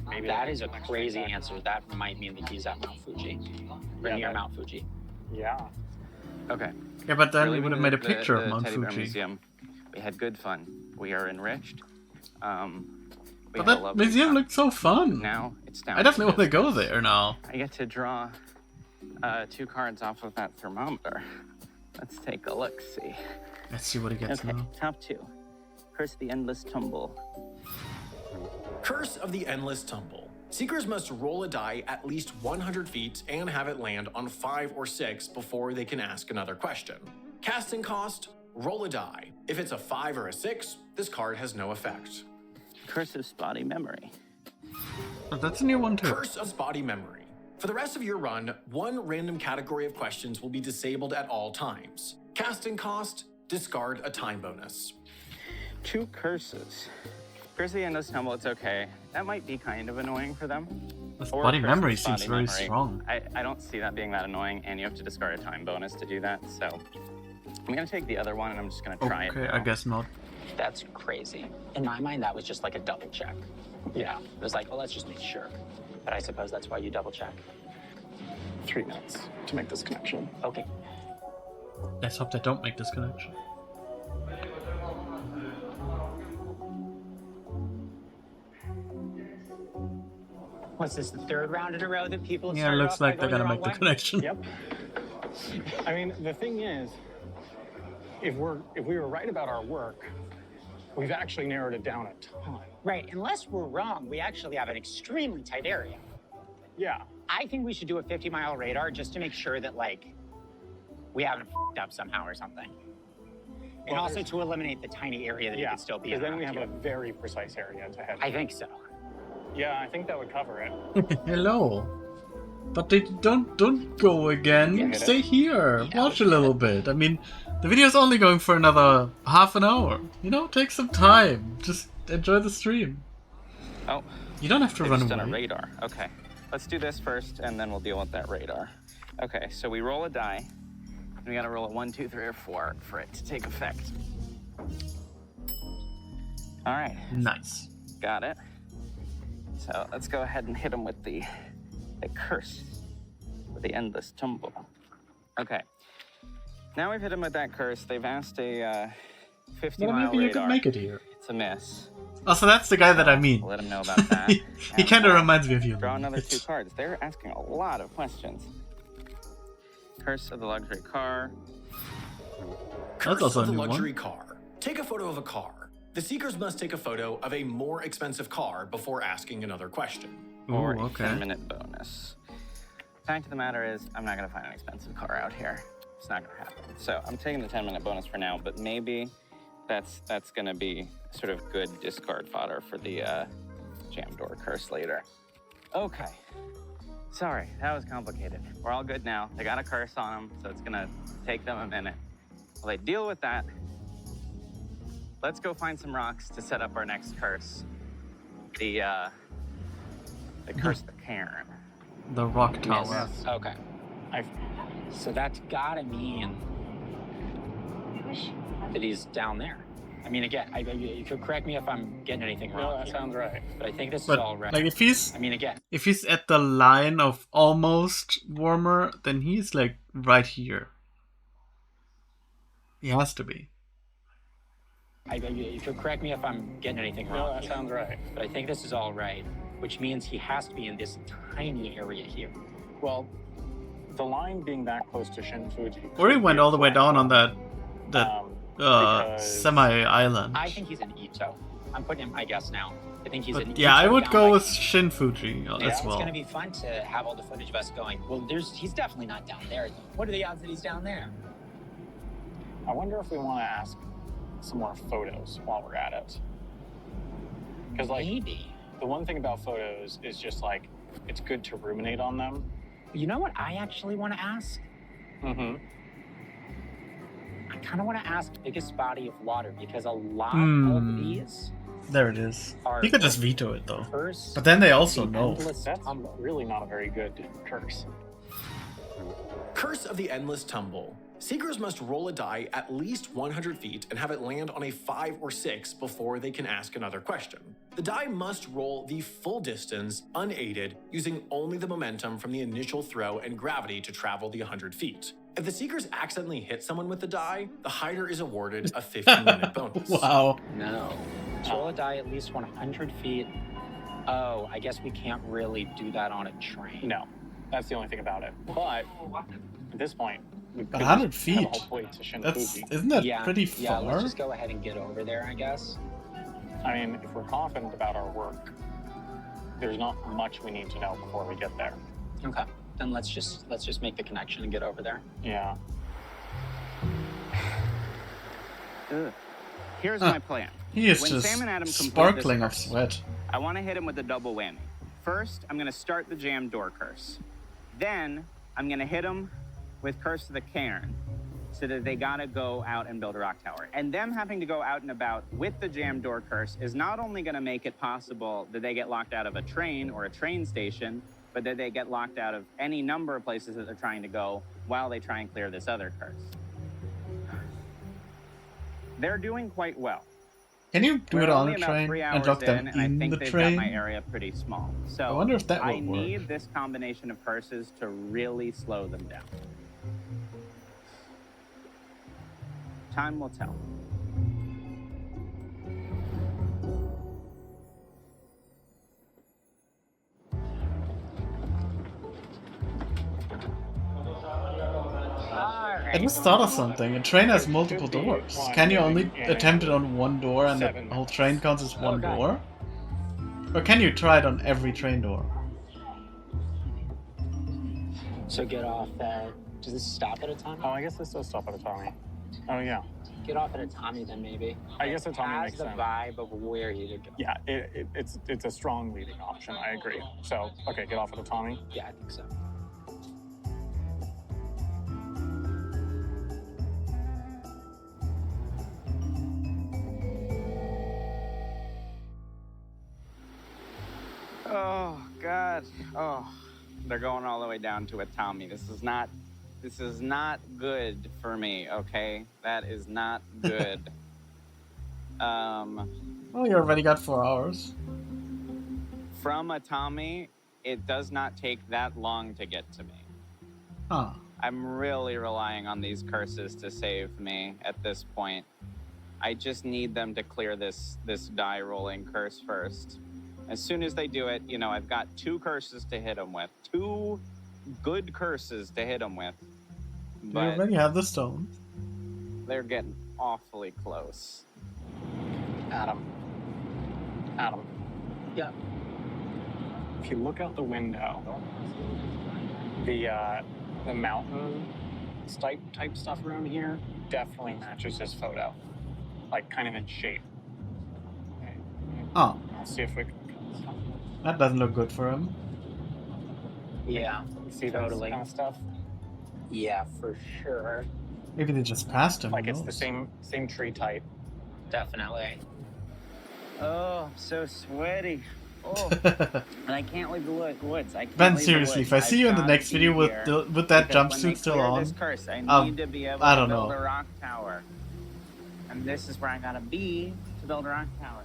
maybe That is a next crazy train back. answer. That might mean that he's at Mount Fuji. Or Yeah, near that- Mount Fuji. Yeah. Okay. Yeah, but then We're we would have leaving made a picture the of Mount Teddy Bear Fuji. Museum. We had good fun. We are enriched. We But had a that lovely museum time. looked so fun. Now it's down. I definitely want to go there now. I get to draw 2 cards off of that thermometer. Let's take a look. See. Let's see what he gets Okay. now. Top 2. Curse the Endless Tumble. Curse of the Endless Tumble. Seekers must roll a die at least 100 feet and have it land on 5 or 6 before they can ask another question. Casting cost, roll a die. If it's a 5 or a 6, this card has no effect. Curse of Spotty Memory. But that's a new one too. Curse of Spotty Memory. For the rest of your run, 1 random category of questions will be disabled at all times. Casting cost, discard a time bonus. 2 curses. Curse of the Endless Tumble, it's okay. That might be kind of annoying for them. The Or body Curse memory of seems Spotty very Memory. strong. I don't see that being that annoying, and you have to discard a time bonus to do that, so I'm gonna take the other one and I'm just gonna try it. Okay, now. I guess not. That's crazy. In my mind, that was just like a double check. Yeah. It was like, well, let's just make sure. But I suppose that's why you double check. 3 minutes to make this connection. Okay. Let's hope they don't make this connection. What's this, the 3rd round in a row that people have Yeah, started looks off by like they're going gonna the make the wrong way? connection. Yep. I mean, the thing is, if we were right about our work, we've actually narrowed it down a ton. Right, unless we're wrong, we actually have an extremely tight area. Yeah. I think we should do a 50-mile radar just to make sure that, like, we haven't f***ed up somehow or something. And Well, also to eliminate the tiny area that you Yeah, could still be because in. then we have a around very precise area to head. I think so. Yeah, I think that would cover it. Hello. But they don't go again. Yeah, Stay here. Yeah. Watch a little bit. I mean, the video's only going for another half an hour. You know, take some time. Just enjoy the stream. Oh, You don't have to they've run just done a away. radar. Okay. Let's do this first, and then we'll deal with that radar. Okay, so we roll a die. And we gotta roll a 1, 2, 3, or 4 for it to take effect. All right, Nice. got it. So let's go ahead and hit him with the curse, with the Endless Tumble. Okay. Now we've hit him with that curse. They've asked a 50-mile Well, maybe you radar. could make it here. It's a miss. Oh, so that's the guy that I mean. Let him know about that. he And, kind of reminds me of you. Draw another 2 cards. They're asking a lot of questions. Curse of the luxury car. Curse also of a the new one. luxury car. Take a photo of a car. The seekers must take a photo of a more expensive car before asking another question. Or Ooh, a okay. 10-minute bonus. Fact of the matter is, I'm not gonna find an expensive car out here. It's not gonna happen. So I'm taking the 10-minute bonus for now, but maybe that's gonna be sort of good discard fodder for the jam door curse later. Okay. Sorry, that was complicated. We're all good now. They got a curse on them, so it's gonna take them a minute. While they deal with that, let's go find some rocks to set up our next curse. The curse of the Cairn. The rock tower. Okay. So that's gotta mean that he's down there. I mean, again, you could correct me if I'm getting anything wrong. No, that here, sounds right. But I think this But is all right. like if he's I mean, again, at the line of almost warmer, then he's like right here. He has to be. you could correct me if I'm getting anything wrong. No, that here, sounds right. But I think this is all right, which means he has to be in this tiny area here. Well, the line being that close to Shin Fuji. Or he could went be a all the way flag down on zone. that Because- semi-island. I think he's in Ito. I'm putting him, I guess, now. I think he's in But Ito. yeah, I would down go by- with Shin Fuji Yeah, as it's well. going to be fun to have all the footage of us going, well, he's definitely not down there. What are the odds that he's down there? I wonder if we want to ask some more photos while we're at it. Because, like, Maybe. the one thing about photos is just, like, it's good to ruminate on them. You know what I actually want to ask? Mm-hmm. I kind of want to ask biggest body of water because a lot of these There it is. are You could just veto it though. curse. But then they also the know. endless That's tumble. really not a very good curse. Curse of the Endless Tumble. Seekers must roll a die at least 100 feet and have it land on a 5 or 6 before they can ask another question. The die must roll the full distance unaided, using only the momentum from the initial throw and gravity to travel the 100 feet. If the Seekers accidentally hit someone with the die, the hider is awarded a 15-minute bonus. Wow. No. Roll a die at least 100 feet. Oh, I guess we can't really do that on a train. No, that's the only thing about it. But at this point, we could 100 just head feet? all the way to That's Shinjuku. isn't that Yeah, pretty yeah, far? let's just go ahead and get over there, I guess. I mean, if we're confident about our work, there's not much we need to know before we get there. Okay. Then let's just make the connection and get over there. Yeah. Here's my plan. He is When just Sam and Adam complete sparkling this of curse, sweat. I want to hit him with a double whammy. First, I'm going to start the jam door curse. Then, I'm going to hit him with Curse of the Cairn, so that they got to go out and build a rock tower. And them having to go out and about with the jam door curse is not only going to make it possible that they get locked out of a train or a train station, but that they get locked out of any number of places that they're trying to go while they try and clear this other curse. They're doing quite well. Can you do We're it on only a about train 3 and hours drop them and I in think the they've train? got my area pretty small. So I wonder if that I will work. need this combination of curses to really slow them down. Time will tell. I just thought of something. A train has multiple doors. Can you only attempt it on one door and the whole train counts as one door? Or can you try it on every train door? So get off at... Does this stop at a Tommy? Oh, I guess this does stop at a Tommy. Oh, yeah. Get off at a Tommy then, maybe. I guess a Tommy Has makes the sense. vibe of where you go. Yeah, it's a strong leading option. I agree. So, okay, get off at a Tommy. Yeah, I think so. Oh, God. Oh, they're going all the way down to a Tommy. This is not good for me, okay? That is not good. Oh, you already got 4 hours. From a Tommy, it does not take that long to get to me. Huh. I'm really relying on these curses to save me at this point. I just need them to clear this die rolling curse first. As soon as they do it, you know, I've got 2 curses to hit them with. 2 good curses to hit them with. You But already have the stone. they're getting awfully close. Adam. Yeah. If you look out the window, the mountain type stuff around here definitely matches his photo, like kind of in shape. Oh, Let's see if we can. that doesn't look good for him. Yeah, See totally. this kind of stuff. Yeah, for sure. Maybe they just passed him. Like who it's the knows? same tree type. Definitely. Oh, I'm so sweaty. Oh, and I can't leave the woods. I can't Ben, leave the seriously, woods. if I see you in the I've gotta next be video with here with that because when they jumpsuit still clear on, this curse, I need to be able I to don't build know. a rock tower. And this is where I gotta be to build a rock tower.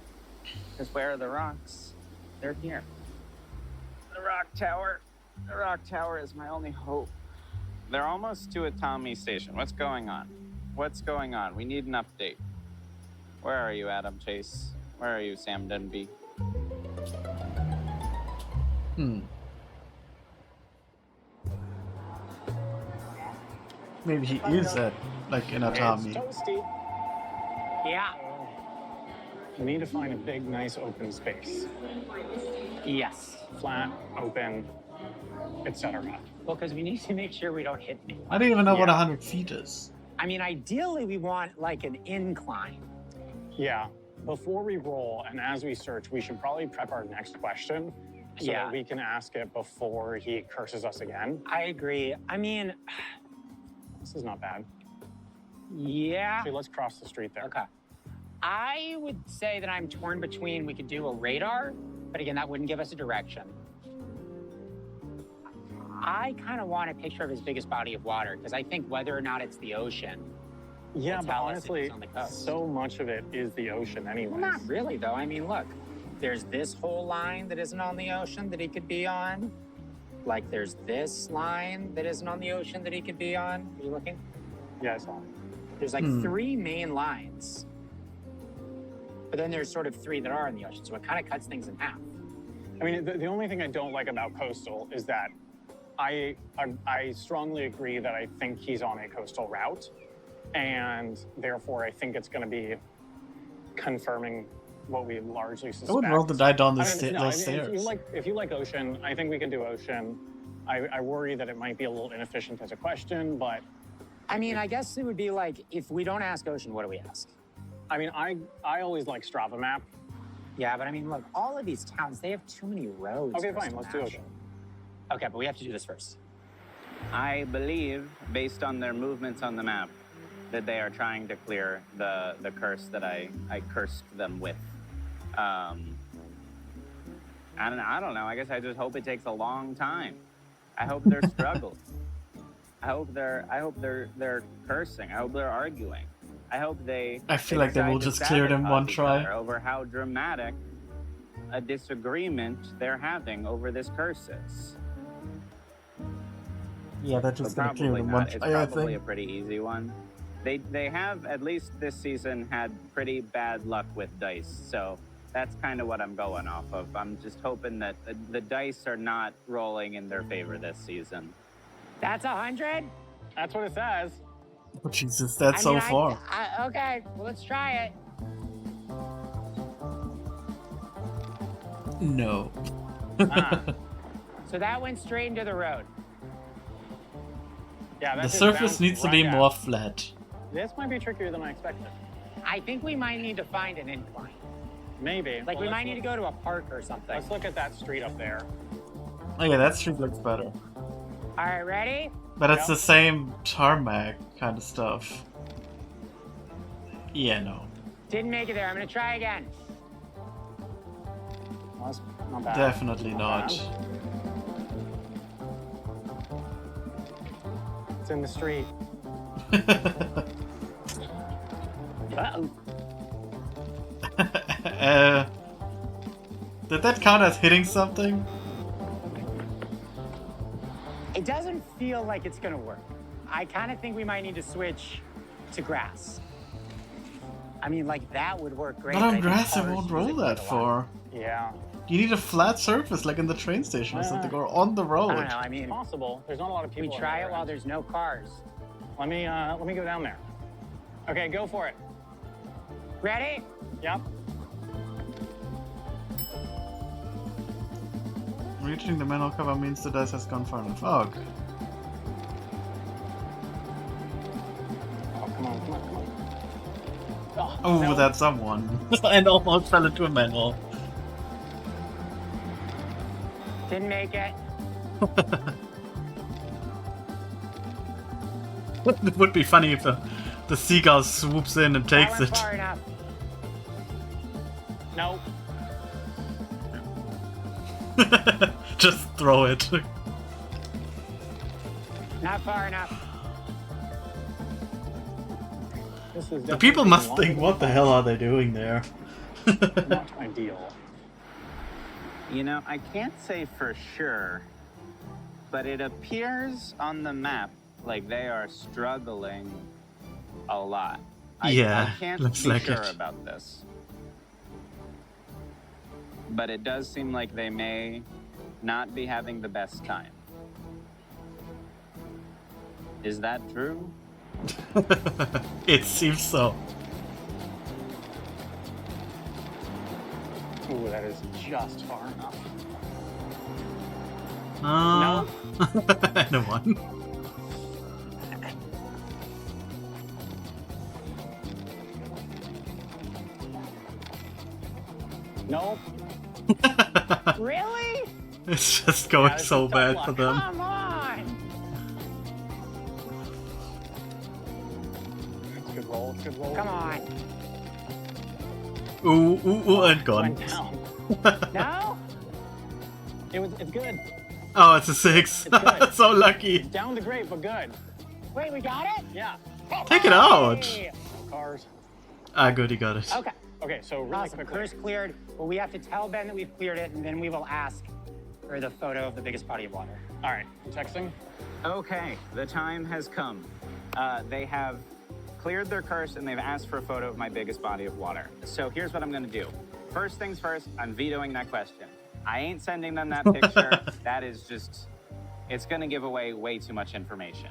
Because where are the rocks? They're here. The rock tower. The rock tower is my only hope. They're almost to a Tommy station. What's going on? What's going on? We need an update. Where are you, Adam Chase? Where are you, Sam Denby? Maybe he is at, like, in a Tommy. It's toasty. Yeah. We need to find a big, nice open space. Yes. Flat, open, etc. Well, because we need to make sure we don't hit me. I don't even know what Yeah. 100 feet is. I mean, ideally, we want like an incline. Yeah. Before we roll and as we search, we should probably prep our next question so that we can ask it before he curses us again. I agree. I mean, This is not bad. yeah. Actually, let's cross the street there. Okay. I would say that I'm torn between we could do a radar, but again, that wouldn't give us a direction. I kind of want a picture of his biggest body of water because I think whether or not it's the ocean. Yeah, will but tell us if honestly, it's on the coast. so much of it is the ocean anyway. Well, not really, though. I mean, look, there's this whole line that isn't on the ocean that he could be on. Like, there's this line that isn't on the ocean that he could be on. Are you looking? Yeah, I saw. There's like 3 main lines. But then there's sort of 3 that are in the ocean, so it kind of cuts things in half. I mean, the only thing I don't like about coastal is that I strongly agree that I think he's on a coastal route, and therefore I think it's going to be confirming what we largely suspect. I would roll the die down the I mean, no, those I mean, stairs. if you like ocean, I think we can do ocean. I worry that it might be a little inefficient as a question, but I mean, I guess it would be like, if we don't ask ocean, what do we ask? I mean, I always like Strava map. Yeah, but I mean, look, all of these towns, they have too many roads. Okay, for us fine, to let's do match. ocean. Okay, but we have to do this first. I believe, based on their movements on the map, that they are trying to clear the curse that I cursed them with. I don't know. I guess I just hope it takes a long time. I hope they're struggling. I hope they're cursing. I hope they're arguing. I hope they. I feel like they will decide just to clear it in sabotage one each try. other over how dramatic a disagreement they're having over this curse is. Yeah, that's just But gonna clear it probably in one not. It's try, I probably a think. pretty easy one. They have, at least this season, had pretty bad luck with dice, so that's kind of what I'm going off of. I'm just hoping that the dice are not rolling in their favor this season. That's 100? That's what it says. Oh, Jesus, that's so far. Okay, well, let's try it. No. So that went straight into the road. Yeah, that The just surface bounced needs to right be out. more flat. This might be trickier than I expected. I think we might need to find an incline. Maybe. Like, Well, we might let's need to go to a park or something. Let's look at that street up there. Oh yeah, that street looks better. All right, ready? But it's Yep. the same tarmac kind of stuff. Yeah, no. Didn't make it there. I'm going to try again. Well, that's not bad. Definitely not. It's in the street. Uh-oh. Did that count as hitting something? It doesn't feel like it's going to work. I kind of think we might need to switch to grass. I mean, like, that would work great. But I on think grass, it cars won't use roll quite that a lot. far. Yeah. You need a flat surface, like in the train station or something, or on the road. I don't know. I mean, Possible. There's not a lot of we people. try on it there. while there's no cars. Let me go down there. Okay, go for it. Ready? Yep. Reaching the manhole cover means the dice has gone far enough. Oh, okay. Oh, come on, come on, come on. Oh, no. that's someone. And almost fell into a manhole. Didn't make it. It would be funny if the seagull swoops in and takes That went it. far enough. Nope. Just throw it. Not far enough. This is The people definitely must longer think, than what the I hell are they doing there? thought. Not ideal. You know, I can't say for sure, but it appears on the map like they are struggling a lot. Yeah, I can't looks be like sure it. about this. But it does seem like they may not be having the best time. Is that true? It seems so. Ooh, that is just far enough. No. No one. Nope. Really? It's just going this so is tough bad luck. for them. Come on! It's a good roll. It's a good roll. Come on. Ooh, and gone. Went down. No? It's good. Oh, it's a 6. It's good. So lucky. Down the grate, but good. Wait, we got it? Yeah. Take it out. Hey! Cars. Ah, good, he got it. Okay. Okay, so really Awesome. quickly. Curse cleared. Well, we have to tell Ben that we've cleared it, and then we will ask for the photo of the biggest body of water. All right, texting. Okay, the time has come. They have cleared their curse and they've asked for a photo of my biggest body of water. So here's what I'm gonna do. First things first, I'm vetoing that question. I ain't sending them that picture. That is just, it's gonna give away way too much information.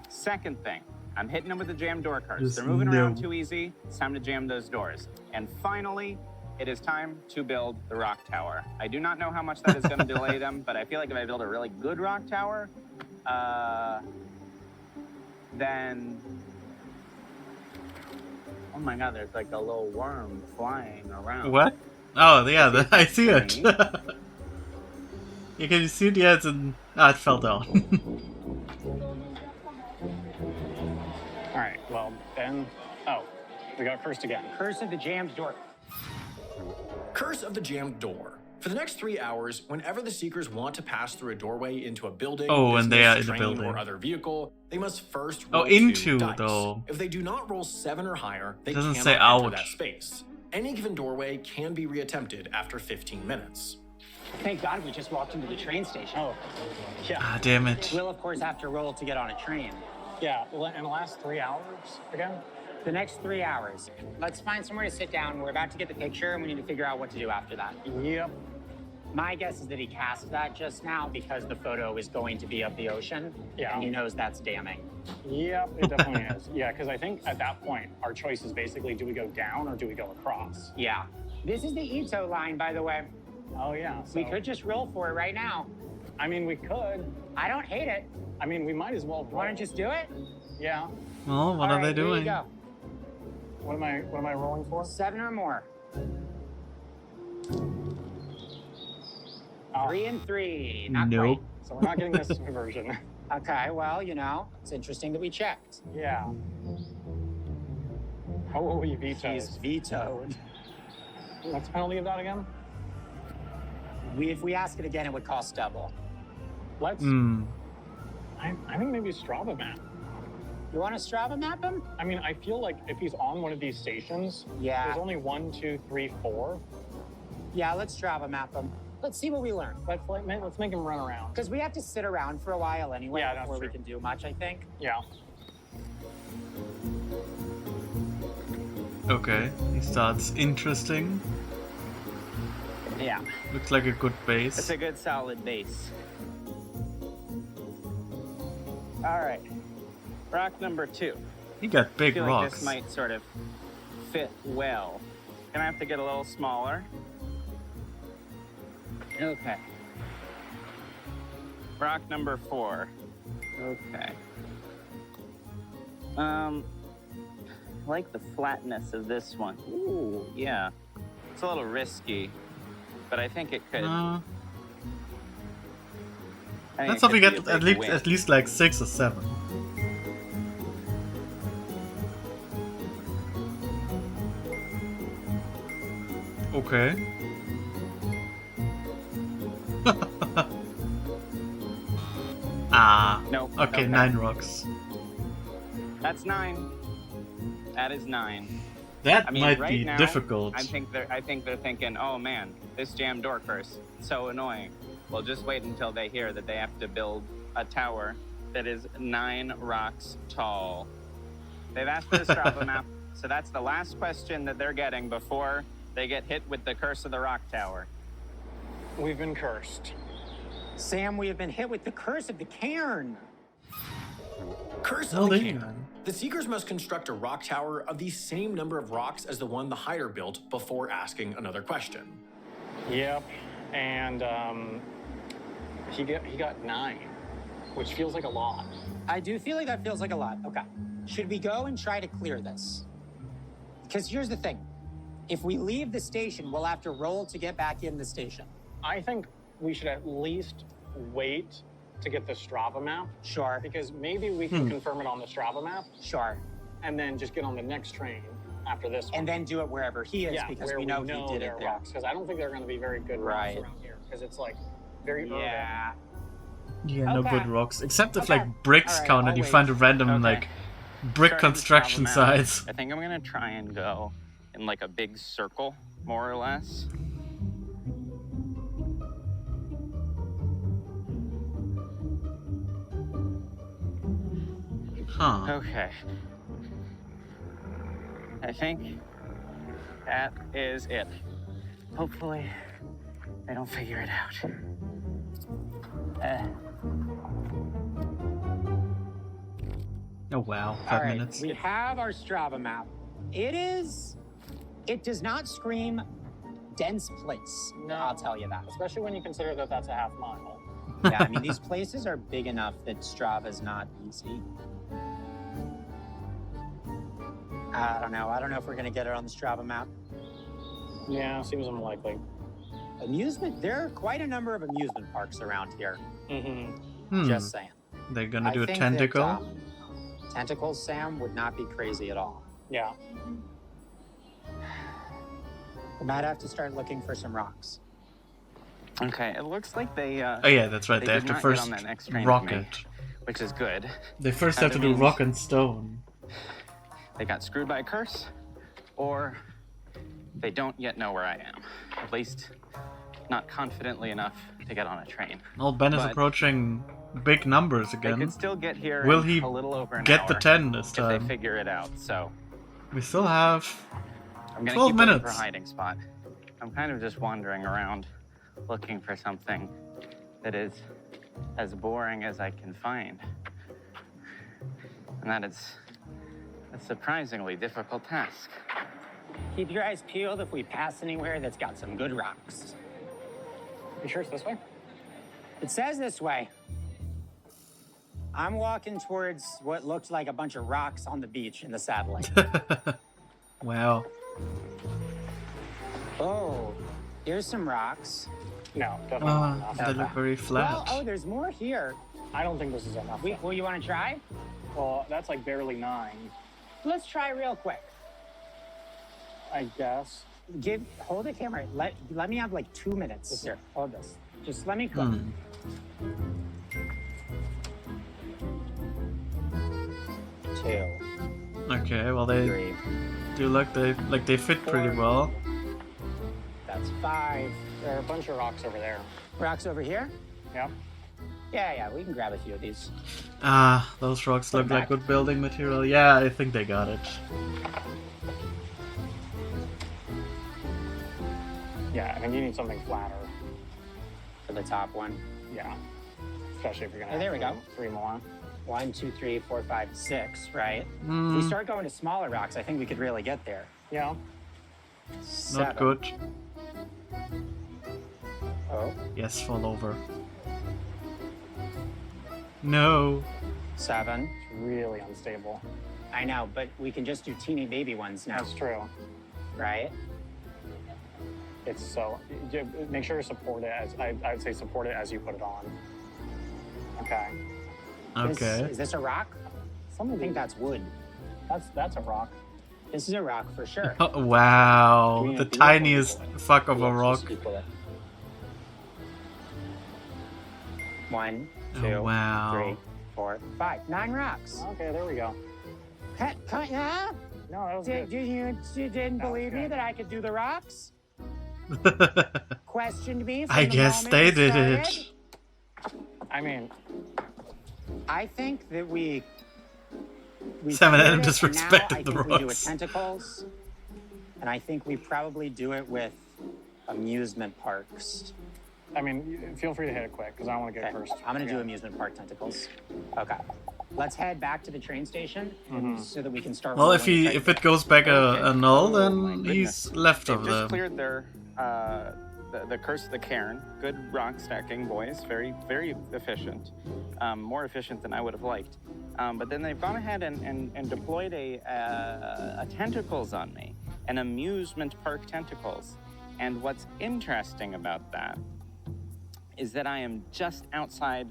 Second thing, I'm hitting them with the jam door cards. Just They're moving no. around too easy. It's time to jam those doors. And finally, it is time to build the rock tower. I do not know how much that is gonna delay them, but I feel like if I build a really good rock tower, then, oh my God, there's like a little worm flying around. What? Oh, yeah, I see it. Yeah, can you see it? Yeah, it's in... Ah, it fell down. All right, well, then. Oh, we got first again. Curse of the jammed door. Curse of the Jammed Door. For the next 3 hours, whenever the Seekers want to pass through a doorway into a building, Oh, and they business, are in the train, building. or other vehicle, they must first Oh, roll into, 2 dice. though. If they do not roll 7 or higher, they Doesn't cannot say enter out. that space. Any given doorway can be reattempted after 15 minutes. Thank God we just walked into the train station. Oh, yeah. Ah, damn it. We'll, of course, have to roll to get on a train. Yeah, in the last 3 hours again? The next 3 hours. Let's find somewhere to sit down. We're about to get the picture, and we need to figure out what to do after that. Yep. My guess is that he cast that just now because the photo is going to be of the ocean. Yeah. And he knows that's damning. Yep, it definitely is. Yeah, because I think at that point, our choice is basically, do we go down or do we go across? Yeah. This is the Ito line, by the way. Oh, yeah. So, We could just roll for it right now. I mean, we could. I don't hate it. I mean, we might as well. Want to just do it? Yeah. Well, what All are they right, here you doing? go. What am I rolling for? 7 or more. Oh, 3 and 3. Not Nope. so we're not getting this version. quite. Okay, well, you know, it's interesting that we checked. Yeah. How will we veto? He's vetoed. What's the penalty of that again? If we ask it again, it would cost double. Let's. Hmm. I think maybe Strava map. You want to Strava map him? I mean, I feel like if he's on one of these stations, Yeah. there's only 1, 2, 3, 4. Yeah, let's Strava map him. Let's see what we learn. Let's make him run around. Because we have to sit around for a while anyway Yeah, that's before we true. can do much, I think. Yeah. Okay, he starts interesting. Yeah, Looks like a good it's base. a good solid base. All right, rock number 2. He got I big feel like rocks. this might sort of fit well. Gonna have to get a little smaller. Okay. Rock number 4. Okay. I like the flatness of this one. Ooh, yeah. It's a little risky, but I think it could. I think Let's it hope we could get be a at big least win. at least like 6 or 7. Okay. Ah. Nope. Okay, 9 rocks. That's 9. That is 9. That I mean, might right be now, difficult. I think they're thinking, oh man, this jam door curse, so annoying. Well, just wait until they hear that they have to build a tower that is 9 rocks tall. They've asked for the Strava map, so that's the last question that they're getting before they get hit with the curse of the rock tower. We've been cursed. Sam, we have been hit with the curse of the cairn. Curse Oh, of the there you Cairn. go. The Seekers must construct a rock tower of the same number of rocks as the one the Hider built before asking another question. Yep. And he got 9, which feels like a lot. I do feel like that feels like a lot. Okay. Should we go and try to clear this? Because here's the thing. If we leave the station, we'll have to roll to get back in the station. I think we should at least wait to get the Strava map. Sure. Because maybe we can confirm it on the Strava map. Sure. And then just get on the next train after this one. And then do it wherever he is because where we know he did there it are there. rocks. Because I don't think there are going to be very good rocks around here. Because it's like very urban. Yeah. Yeah, no Okay. good rocks. Except if Okay. like bricks All right, count I'll and you wait. find a random Okay. like brick Starting to construction travel now. sites. I think I'm gonna try and go in like a big circle, more or less. Huh. Okay. I think that is it. Hopefully, they don't figure it out. Oh wow, All 5 right, minutes. we have our Strava map. It does not scream dense place. No. I'll tell you that. Especially when you consider that that's a half mile. Yeah, I mean, these places are big enough that Strava's not easy. I don't know. I don't know if we're going to get it on the Strava map. Yeah, seems unlikely. There are quite a number of amusement parks around here. Mm-hmm. Just saying. They're gonna do a think tentacle? That, tentacles, Sam, would not be crazy at all. Yeah. We might have to start looking for some rocks. Okay, it looks like they. Oh yeah, that's right. They have did to not first get on that next train with me, rocket. which is good. They first have to Either do means rock and stone. They got screwed by a curse, or they don't yet know where I am. At least, not confidently enough to get on a train. Well, Ben is But approaching big numbers They again. could still get here Will in he a little over an get the hour 10 this if time? they figure it out. So We still have I'm gonna 12 keep looking for a minutes. hiding spot. I'm kind of just wandering around, looking for something that is as boring as I can find, and that is a surprisingly difficult task. Keep your eyes peeled if we pass anywhere that's got some good rocks. You sure it's this way? It says this way. I'm walking towards what looks like a bunch of rocks on the beach in the satellite. Wow. Oh, here's some rocks. No, definitely not enough. They look very flat. Well, there's more here. I don't think this is enough. Well, you want to try? Well, that's like barely 9, Let's try real quick. I guess. Hold the camera. Let me have like 2 minutes. Here, hold this. Just let me cook. Hmm. Two, Okay, well they 3. do look they fit pretty well. That's 5. There are a bunch of rocks over there. Rocks over here? Yeah. Yeah, we can grab a few of these. Ah, those rocks Put look it like back. good building material. Yeah, I think they got it. Yeah, I think you need something flatter. For the top one. Yeah. Especially if you're gonna Oh, there we have go. 3 more. 1, 2, 3, 4, 5, 6, right? If we Hmm, start going to smaller rocks, I think we could really get there. Yeah. 7. not good. Oh, Yes, fall over. No. 7. It's really unstable. I know, but we can just do teeny baby ones now, That's true. right? It's so. Make sure to support it as I'd say support it as you put it on. Okay. Okay. Is this a rock? Some I of think these, that's wood. that's a rock. This is a rock for sure. Oh, wow, We the need to tiniest equal it. fuck of a Yeah, rock. just equal it. 1, Oh, 2, wow. 3, 4, 5. 9 rocks. Okay, there we go. Yeah? No, that was Did good. you didn't That was believe me good. that I could do the rocks? Questioned me. From I the guess moment they it did started? it. I mean, I think that we Sam and cleared Adam it, and disrespected now I the think we do it rocks. tentacles, and I think we probably do it with amusement parks. I mean, feel free to hit it quick because I don't want to get Okay, cursed. I'm gonna do Yeah. amusement park tentacles. Okay, let's head back to the train station so that we can start. Well, rolling if it goes back a null, Oh, then my he's goodness. left They've of just them. cleared their the curse of the cairn. Good rock stacking, boys. Very, very efficient. More efficient than I would have liked. But then they've gone ahead and deployed a tentacles on me, an amusement park tentacles. And what's interesting about that is that I am just outside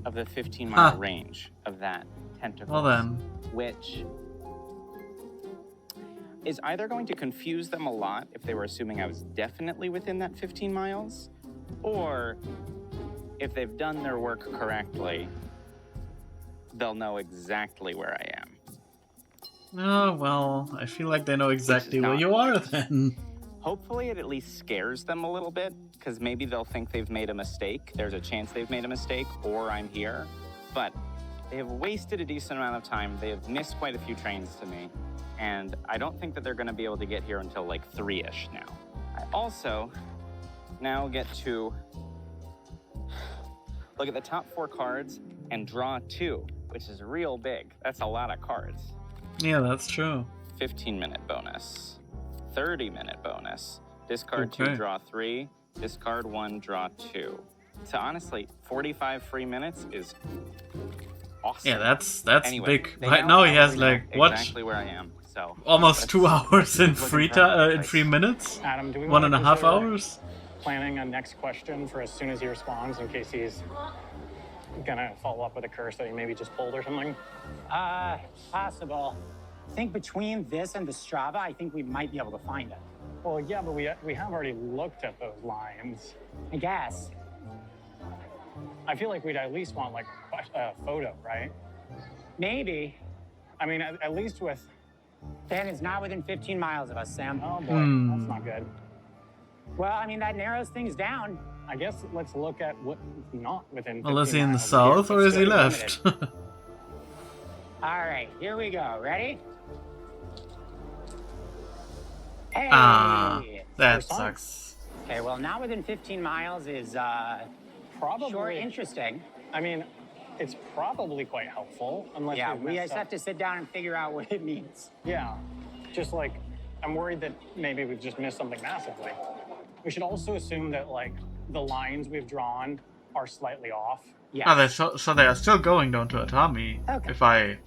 of the 15-mile Huh. range of that tentacle. Well then. Which is either going to confuse them a lot if they were assuming I was definitely within that 15 miles, or if they've done their work correctly, they'll know exactly where I am. Oh, well, I feel like they know exactly where not you are then. Hopefully it at least scares them a little bit, because maybe they'll think they've made a mistake. There's a chance they've made a mistake, or I'm here. But they have wasted a decent amount of time. They have missed quite a few trains to me. And I don't think that they're going to be able to get here until like 3-ish now. I also now get to look at the top 4 cards and draw 2, which is real big. That's a lot of cards. Yeah, that's true. 15-minute bonus, 30-minute bonus, discard 2, Okay. draw 3, discard 1, draw 2. So honestly, 45 free minutes is awesome. Yeah, that's Anyway, big. they Right now he has probably know like, what? exactly where I am. So Almost 2 hours in looking free for time, in place. 3 minutes? Adam, do we 1.5 consider hours? planning a next question for as soon as he responds in case he's gonna follow up with a curse that he maybe just pulled or something? Possible. I think between this and the Strava, I think we might be able to find it. Well, yeah, but we have already looked at those lines. I guess. I feel like we'd at least want like a photo, right? Maybe. I mean, at least with. Ben is not within 15 miles of us, Sam. Oh boy, Hmm. that's not good. Well, I mean, that narrows things down. I guess let's look at what not within. Well, is 15 he in the miles. south or is he Still left? All right, here we go. Ready? Hey! Ah, that First time. sucks. Okay, well, not within 15 miles is Probably. sure interesting. I mean, it's probably quite helpful unless Yeah, we've we messed just up. have to sit down and figure out what it means. Yeah, just like I'm worried that maybe we've just missed something massively. We should also assume that like the lines we've drawn are slightly off. Yeah. Ah, so they are still going down to Atami, Okay. if I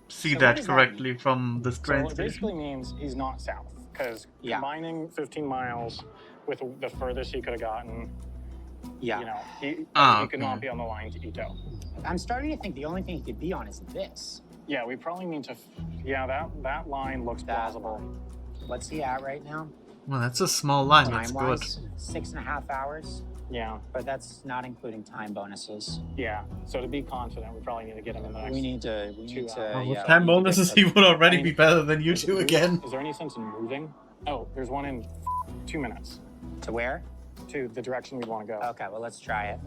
see So what that does that correctly from the So train it basically station. means he's not south because Yeah. combining 15 miles with the furthest he could have gotten, Yeah. you know, he could Okay. not be on the line to Ito. I'm starting to think the only thing he could be on is this. Yeah, we probably need to. Yeah, that line looks That plausible. What's he at right now? Well, that's a small line, that's good. Time-wise, 6.5 hours, Yeah, but that's not including time bonuses. yeah. So to be confident, we probably need to get him in the next. We need to, 2 hours. Well, with yeah, time we need to get bonuses, the- he would already I mean, be better than you two again. Is there any sense in moving? Oh, there's one in 2 minutes To where? to the direction we want to go. Okay, well, let's try it.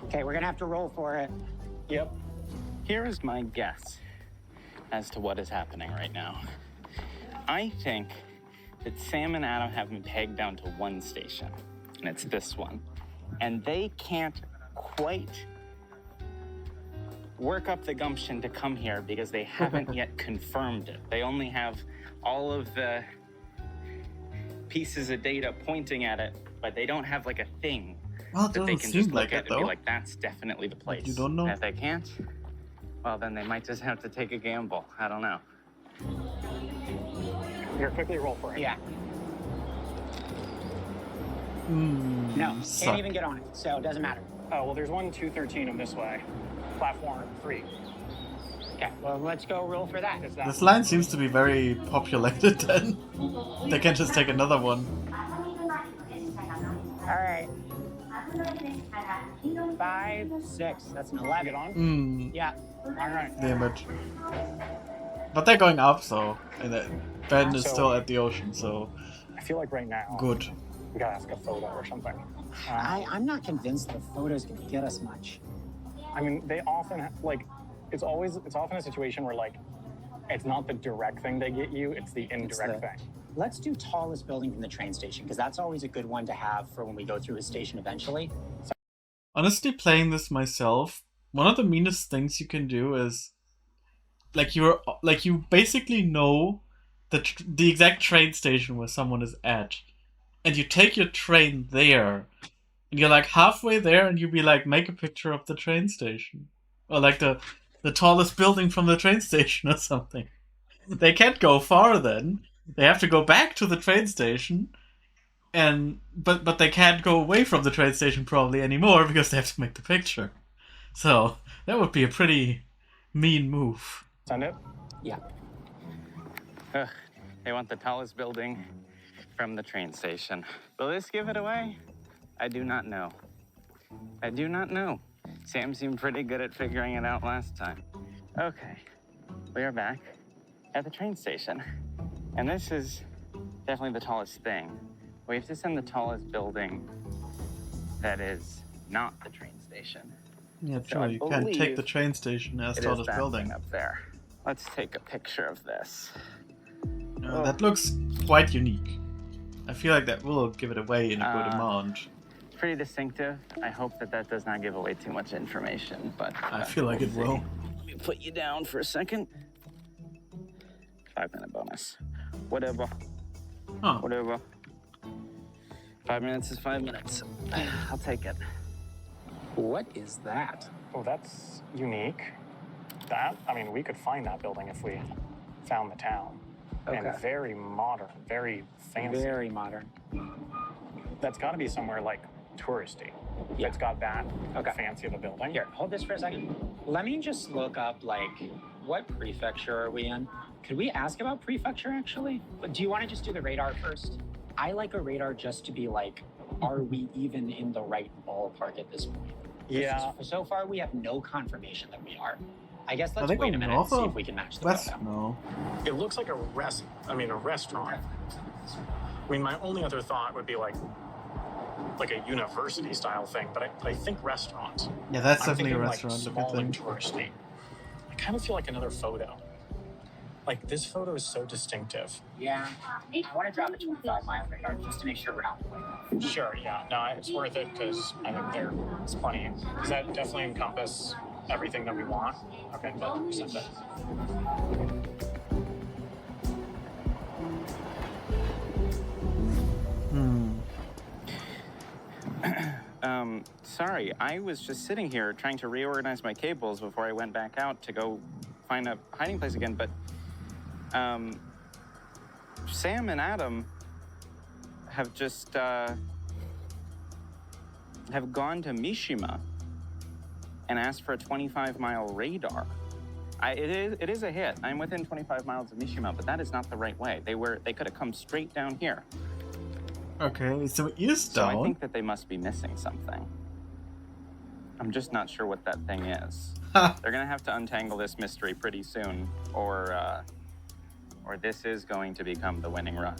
Okay, we're gonna have to roll for it. Yep. Here is my guess as to what is happening right now. I think that Sam and Adam have been pegged down to one station, and it's this one. And they can't quite work up the gumption to come here because they haven't yet confirmed it. They only have all of the pieces of data pointing at it, but they don't have like a thing Well, it that they doesn't can seem just like look at it, and be though. like, that's definitely the place. you don't know? And if they can't, well, then they might just have to take a gamble. I don't know. Here, quickly roll for it. Yeah. Mm, No, suck. can't even get on it, so it doesn't matter. Oh, well, there's one 213 of this way. Platform 3. Okay, well, let's go roll for that. It's that. This line seems to be very populated then. They can just take another one. All right. 5, 6. That's an 11. Get on? Hmm, Yeah. All right. damage. But they're going up, so... And Ben is So- still at the ocean, so... I feel like right now Good. we gotta ask a photo or something. I'm not convinced the photos can get us much. I mean, they often like it's often a situation where like it's not the direct thing they get you, it's the indirect thing. Let's do tallest building from the train station, because that's always a good one to have for when we go through a station eventually. Honestly, playing this myself, one of the meanest things you can do is... you basically know the exact train station where someone is at. And you take your train there. And you're like halfway there and you be like, make a picture of the train station. Or like the tallest building from the train station or something. They can't go far then. They have to go back to the train station. but they can't go away from the train station probably anymore because they have to make the picture. So that would be a pretty mean move. Send it? Yeah. Ugh, they want the tallest building from the train station. Will this give it away? I do not know. I do not know. Sam seemed pretty good at figuring it out last time. Okay, we are back at the train station. And this is definitely the tallest thing. We have to send the tallest building that is not the train station. Yeah, So true. I You can't take believe the train station as It is tallest that building. thing up there. Let's take a picture of this. That looks quite unique. I feel like that will give it away in a good Uh, amount. It's pretty distinctive. I hope that that does not give away too much information, but I feel like it will. Let me put you down for a second. 5-minute bonus. Whatever. Oh, Whatever. 5 minutes is 5 minutes. I'll take it. What is that? Oh, that's unique. I mean, we could find that building if we found the town. Okay. And very modern, very fancy. Very modern. That's got to be somewhere like touristy. Yeah. It's got that Okay. fancy of a building. Here, hold this for a second. Let me just look up, like, what prefecture are we in? Could we ask about prefecture, actually? But do you want to just do the radar first? I like a radar just to be like, are we even in the right ballpark at this point? Yeah. So far, we have no confirmation that we are. I guess Are let's they wait a going minute north and see or if we can match the west? photo. No. It looks like a restaurant. I mean, my only other thought would be like a university style thing, but I think restaurant. Yeah, that's I'm definitely a thinking, restaurant like, looking small and thing. touristy. I kind of feel like another photo. Like, this photo is so distinctive. Yeah. I want to drop a 25-mile radar just to make sure we're not going. Sure, yeah. No, it's worth it because I think there's plenty. Does that definitely encompass everything that we want? Okay, good. Send it. Sorry, I was just sitting here trying to reorganize my cables before I went back out to go find a hiding place again, but Sam and Adam have just have gone to Mishima and asked for a 25-mile radar. It is a hit. I'm within 25 miles of Mishima, but that is not the right way. They could have come straight down here. Okay, so it is So I down. think that they must be missing something. I'm just not sure what that thing is. Ha. They're gonna have to untangle this mystery pretty soon, or this is going to become the winning run.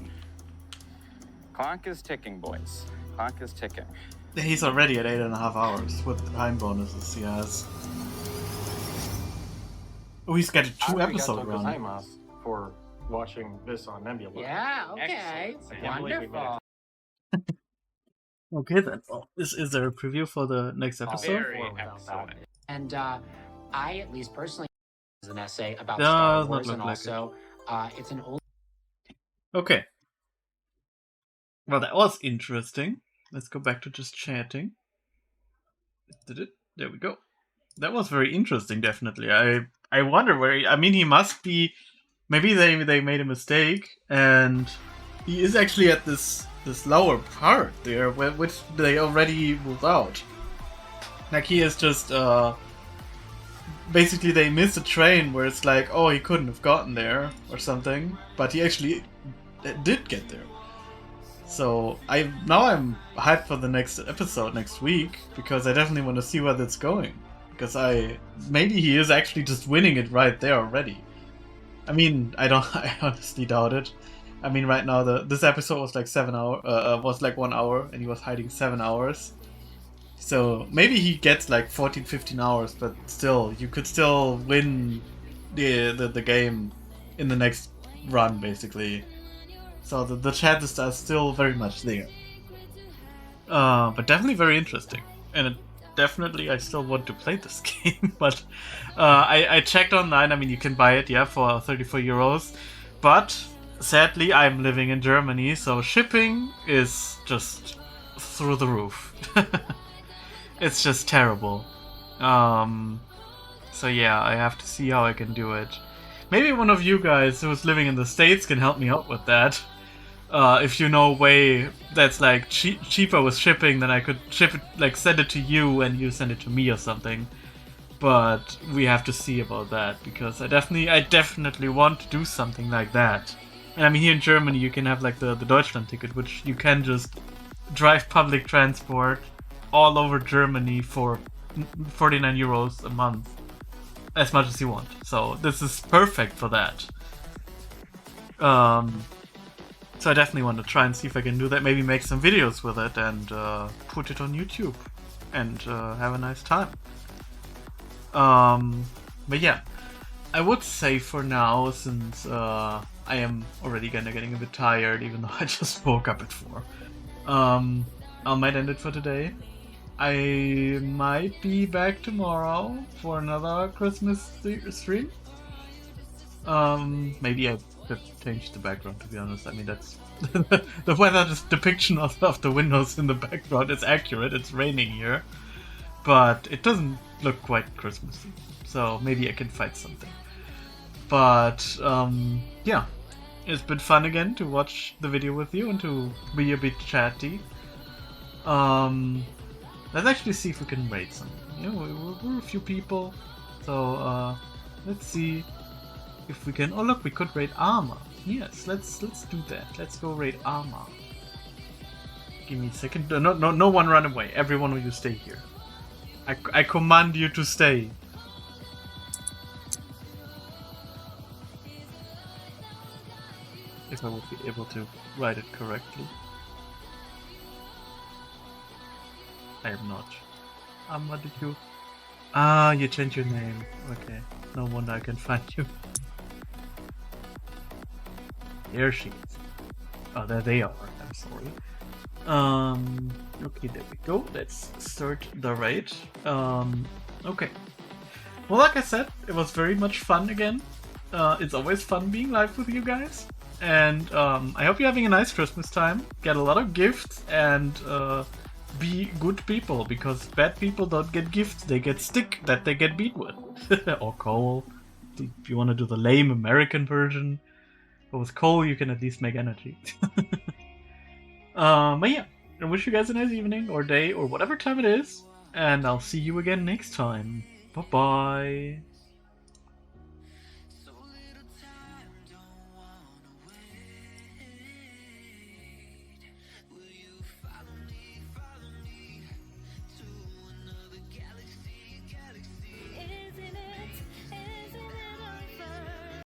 Clock is ticking, boys. Clock is ticking. He's already at 8.5 hours with the time bonuses he has. Oh, he's got a 2-episode run. For watching this on Nebula. Yeah, okay. Excellent. I can't believe we made it. Wonderful. Okay then. Well, is there a preview for the next episode? Very without excellent. And I, at least personally, is an essay about Does Star not Wars, look and like also it's an old. Okay. Well, that was interesting. Let's go back to just chatting. Did it? There we go. That was very interesting, definitely. I wonder where I mean, he must be. Maybe they made a mistake, and he is actually at this lower part there, which they already moved out. Like he is just basically they missed a train where it's like, oh, he couldn't have gotten there or something, but he actually did get there. So I'm hyped for the next episode next week because I definitely want to see where that's going. Because maybe he is actually just winning it right there already. I mean, I honestly doubt it. I mean, right now this episode was like 1 hour, and he was hiding 7 hours. So maybe he gets like 14, 15 hours, but still, you could still win the game in the next run, basically. So the chances are still very much there. But definitely very interesting, and definitely I still want to play this game. But I checked online. I mean, you can buy it, yeah, for 34 euros. But sadly, I'm living in Germany, so shipping is just through the roof. It's just terrible. So yeah, I have to see how I can do it. Maybe one of you guys who's living in the States can help me out with that. If you know a way that's like cheaper with shipping, then I could ship it, like send it to you and you send it to me or something. But we have to see about that, because I definitely want to do something like that. And I mean, here in Germany you can have like the Deutschland ticket, which you can just drive public transport all over Germany for 49 euros a month, as much as you want. So this is perfect for that. So I definitely want to try and see if I can do that. Maybe make some videos with it and put it on YouTube and have a nice time. But yeah, I would say for now, since I am already getting a bit tired, even though I just woke up at 4. I might end it for today. I might be back tomorrow for another Christmas stream. Maybe I could change the background, to be honest. I mean, that's the weather depiction of the windows in the background is accurate. It's raining here, but it doesn't look quite Christmassy. So maybe I can find something. But yeah, it's been fun again to watch the video with you and to be a bit chatty. Let's actually see if we can raid something. You know, we're a few people, so let's see if we can. Oh look, we could raid armor. Yes, let's do that. Let's go raid armor. Give me a second. No one run away. Every one of you stay here. I command you to stay. If I would be able to write it correctly. I am not. What did you... Ah, you changed your name. Okay. No wonder I can find you. There she is. Oh, there they are. I'm sorry. Okay, there we go. Let's start the raid. Okay. Well, like I said, it was very much fun again. It's always fun being live with you guys. And I hope you're having a nice Christmas time. Get a lot of gifts and be good people, because bad people don't get gifts, they get stick that they get beat with. Or coal. If you want to do the lame American version. But with coal you can at least make energy. But yeah, I wish you guys a nice evening or day or whatever time it is. And I'll see you again next time. Bye bye.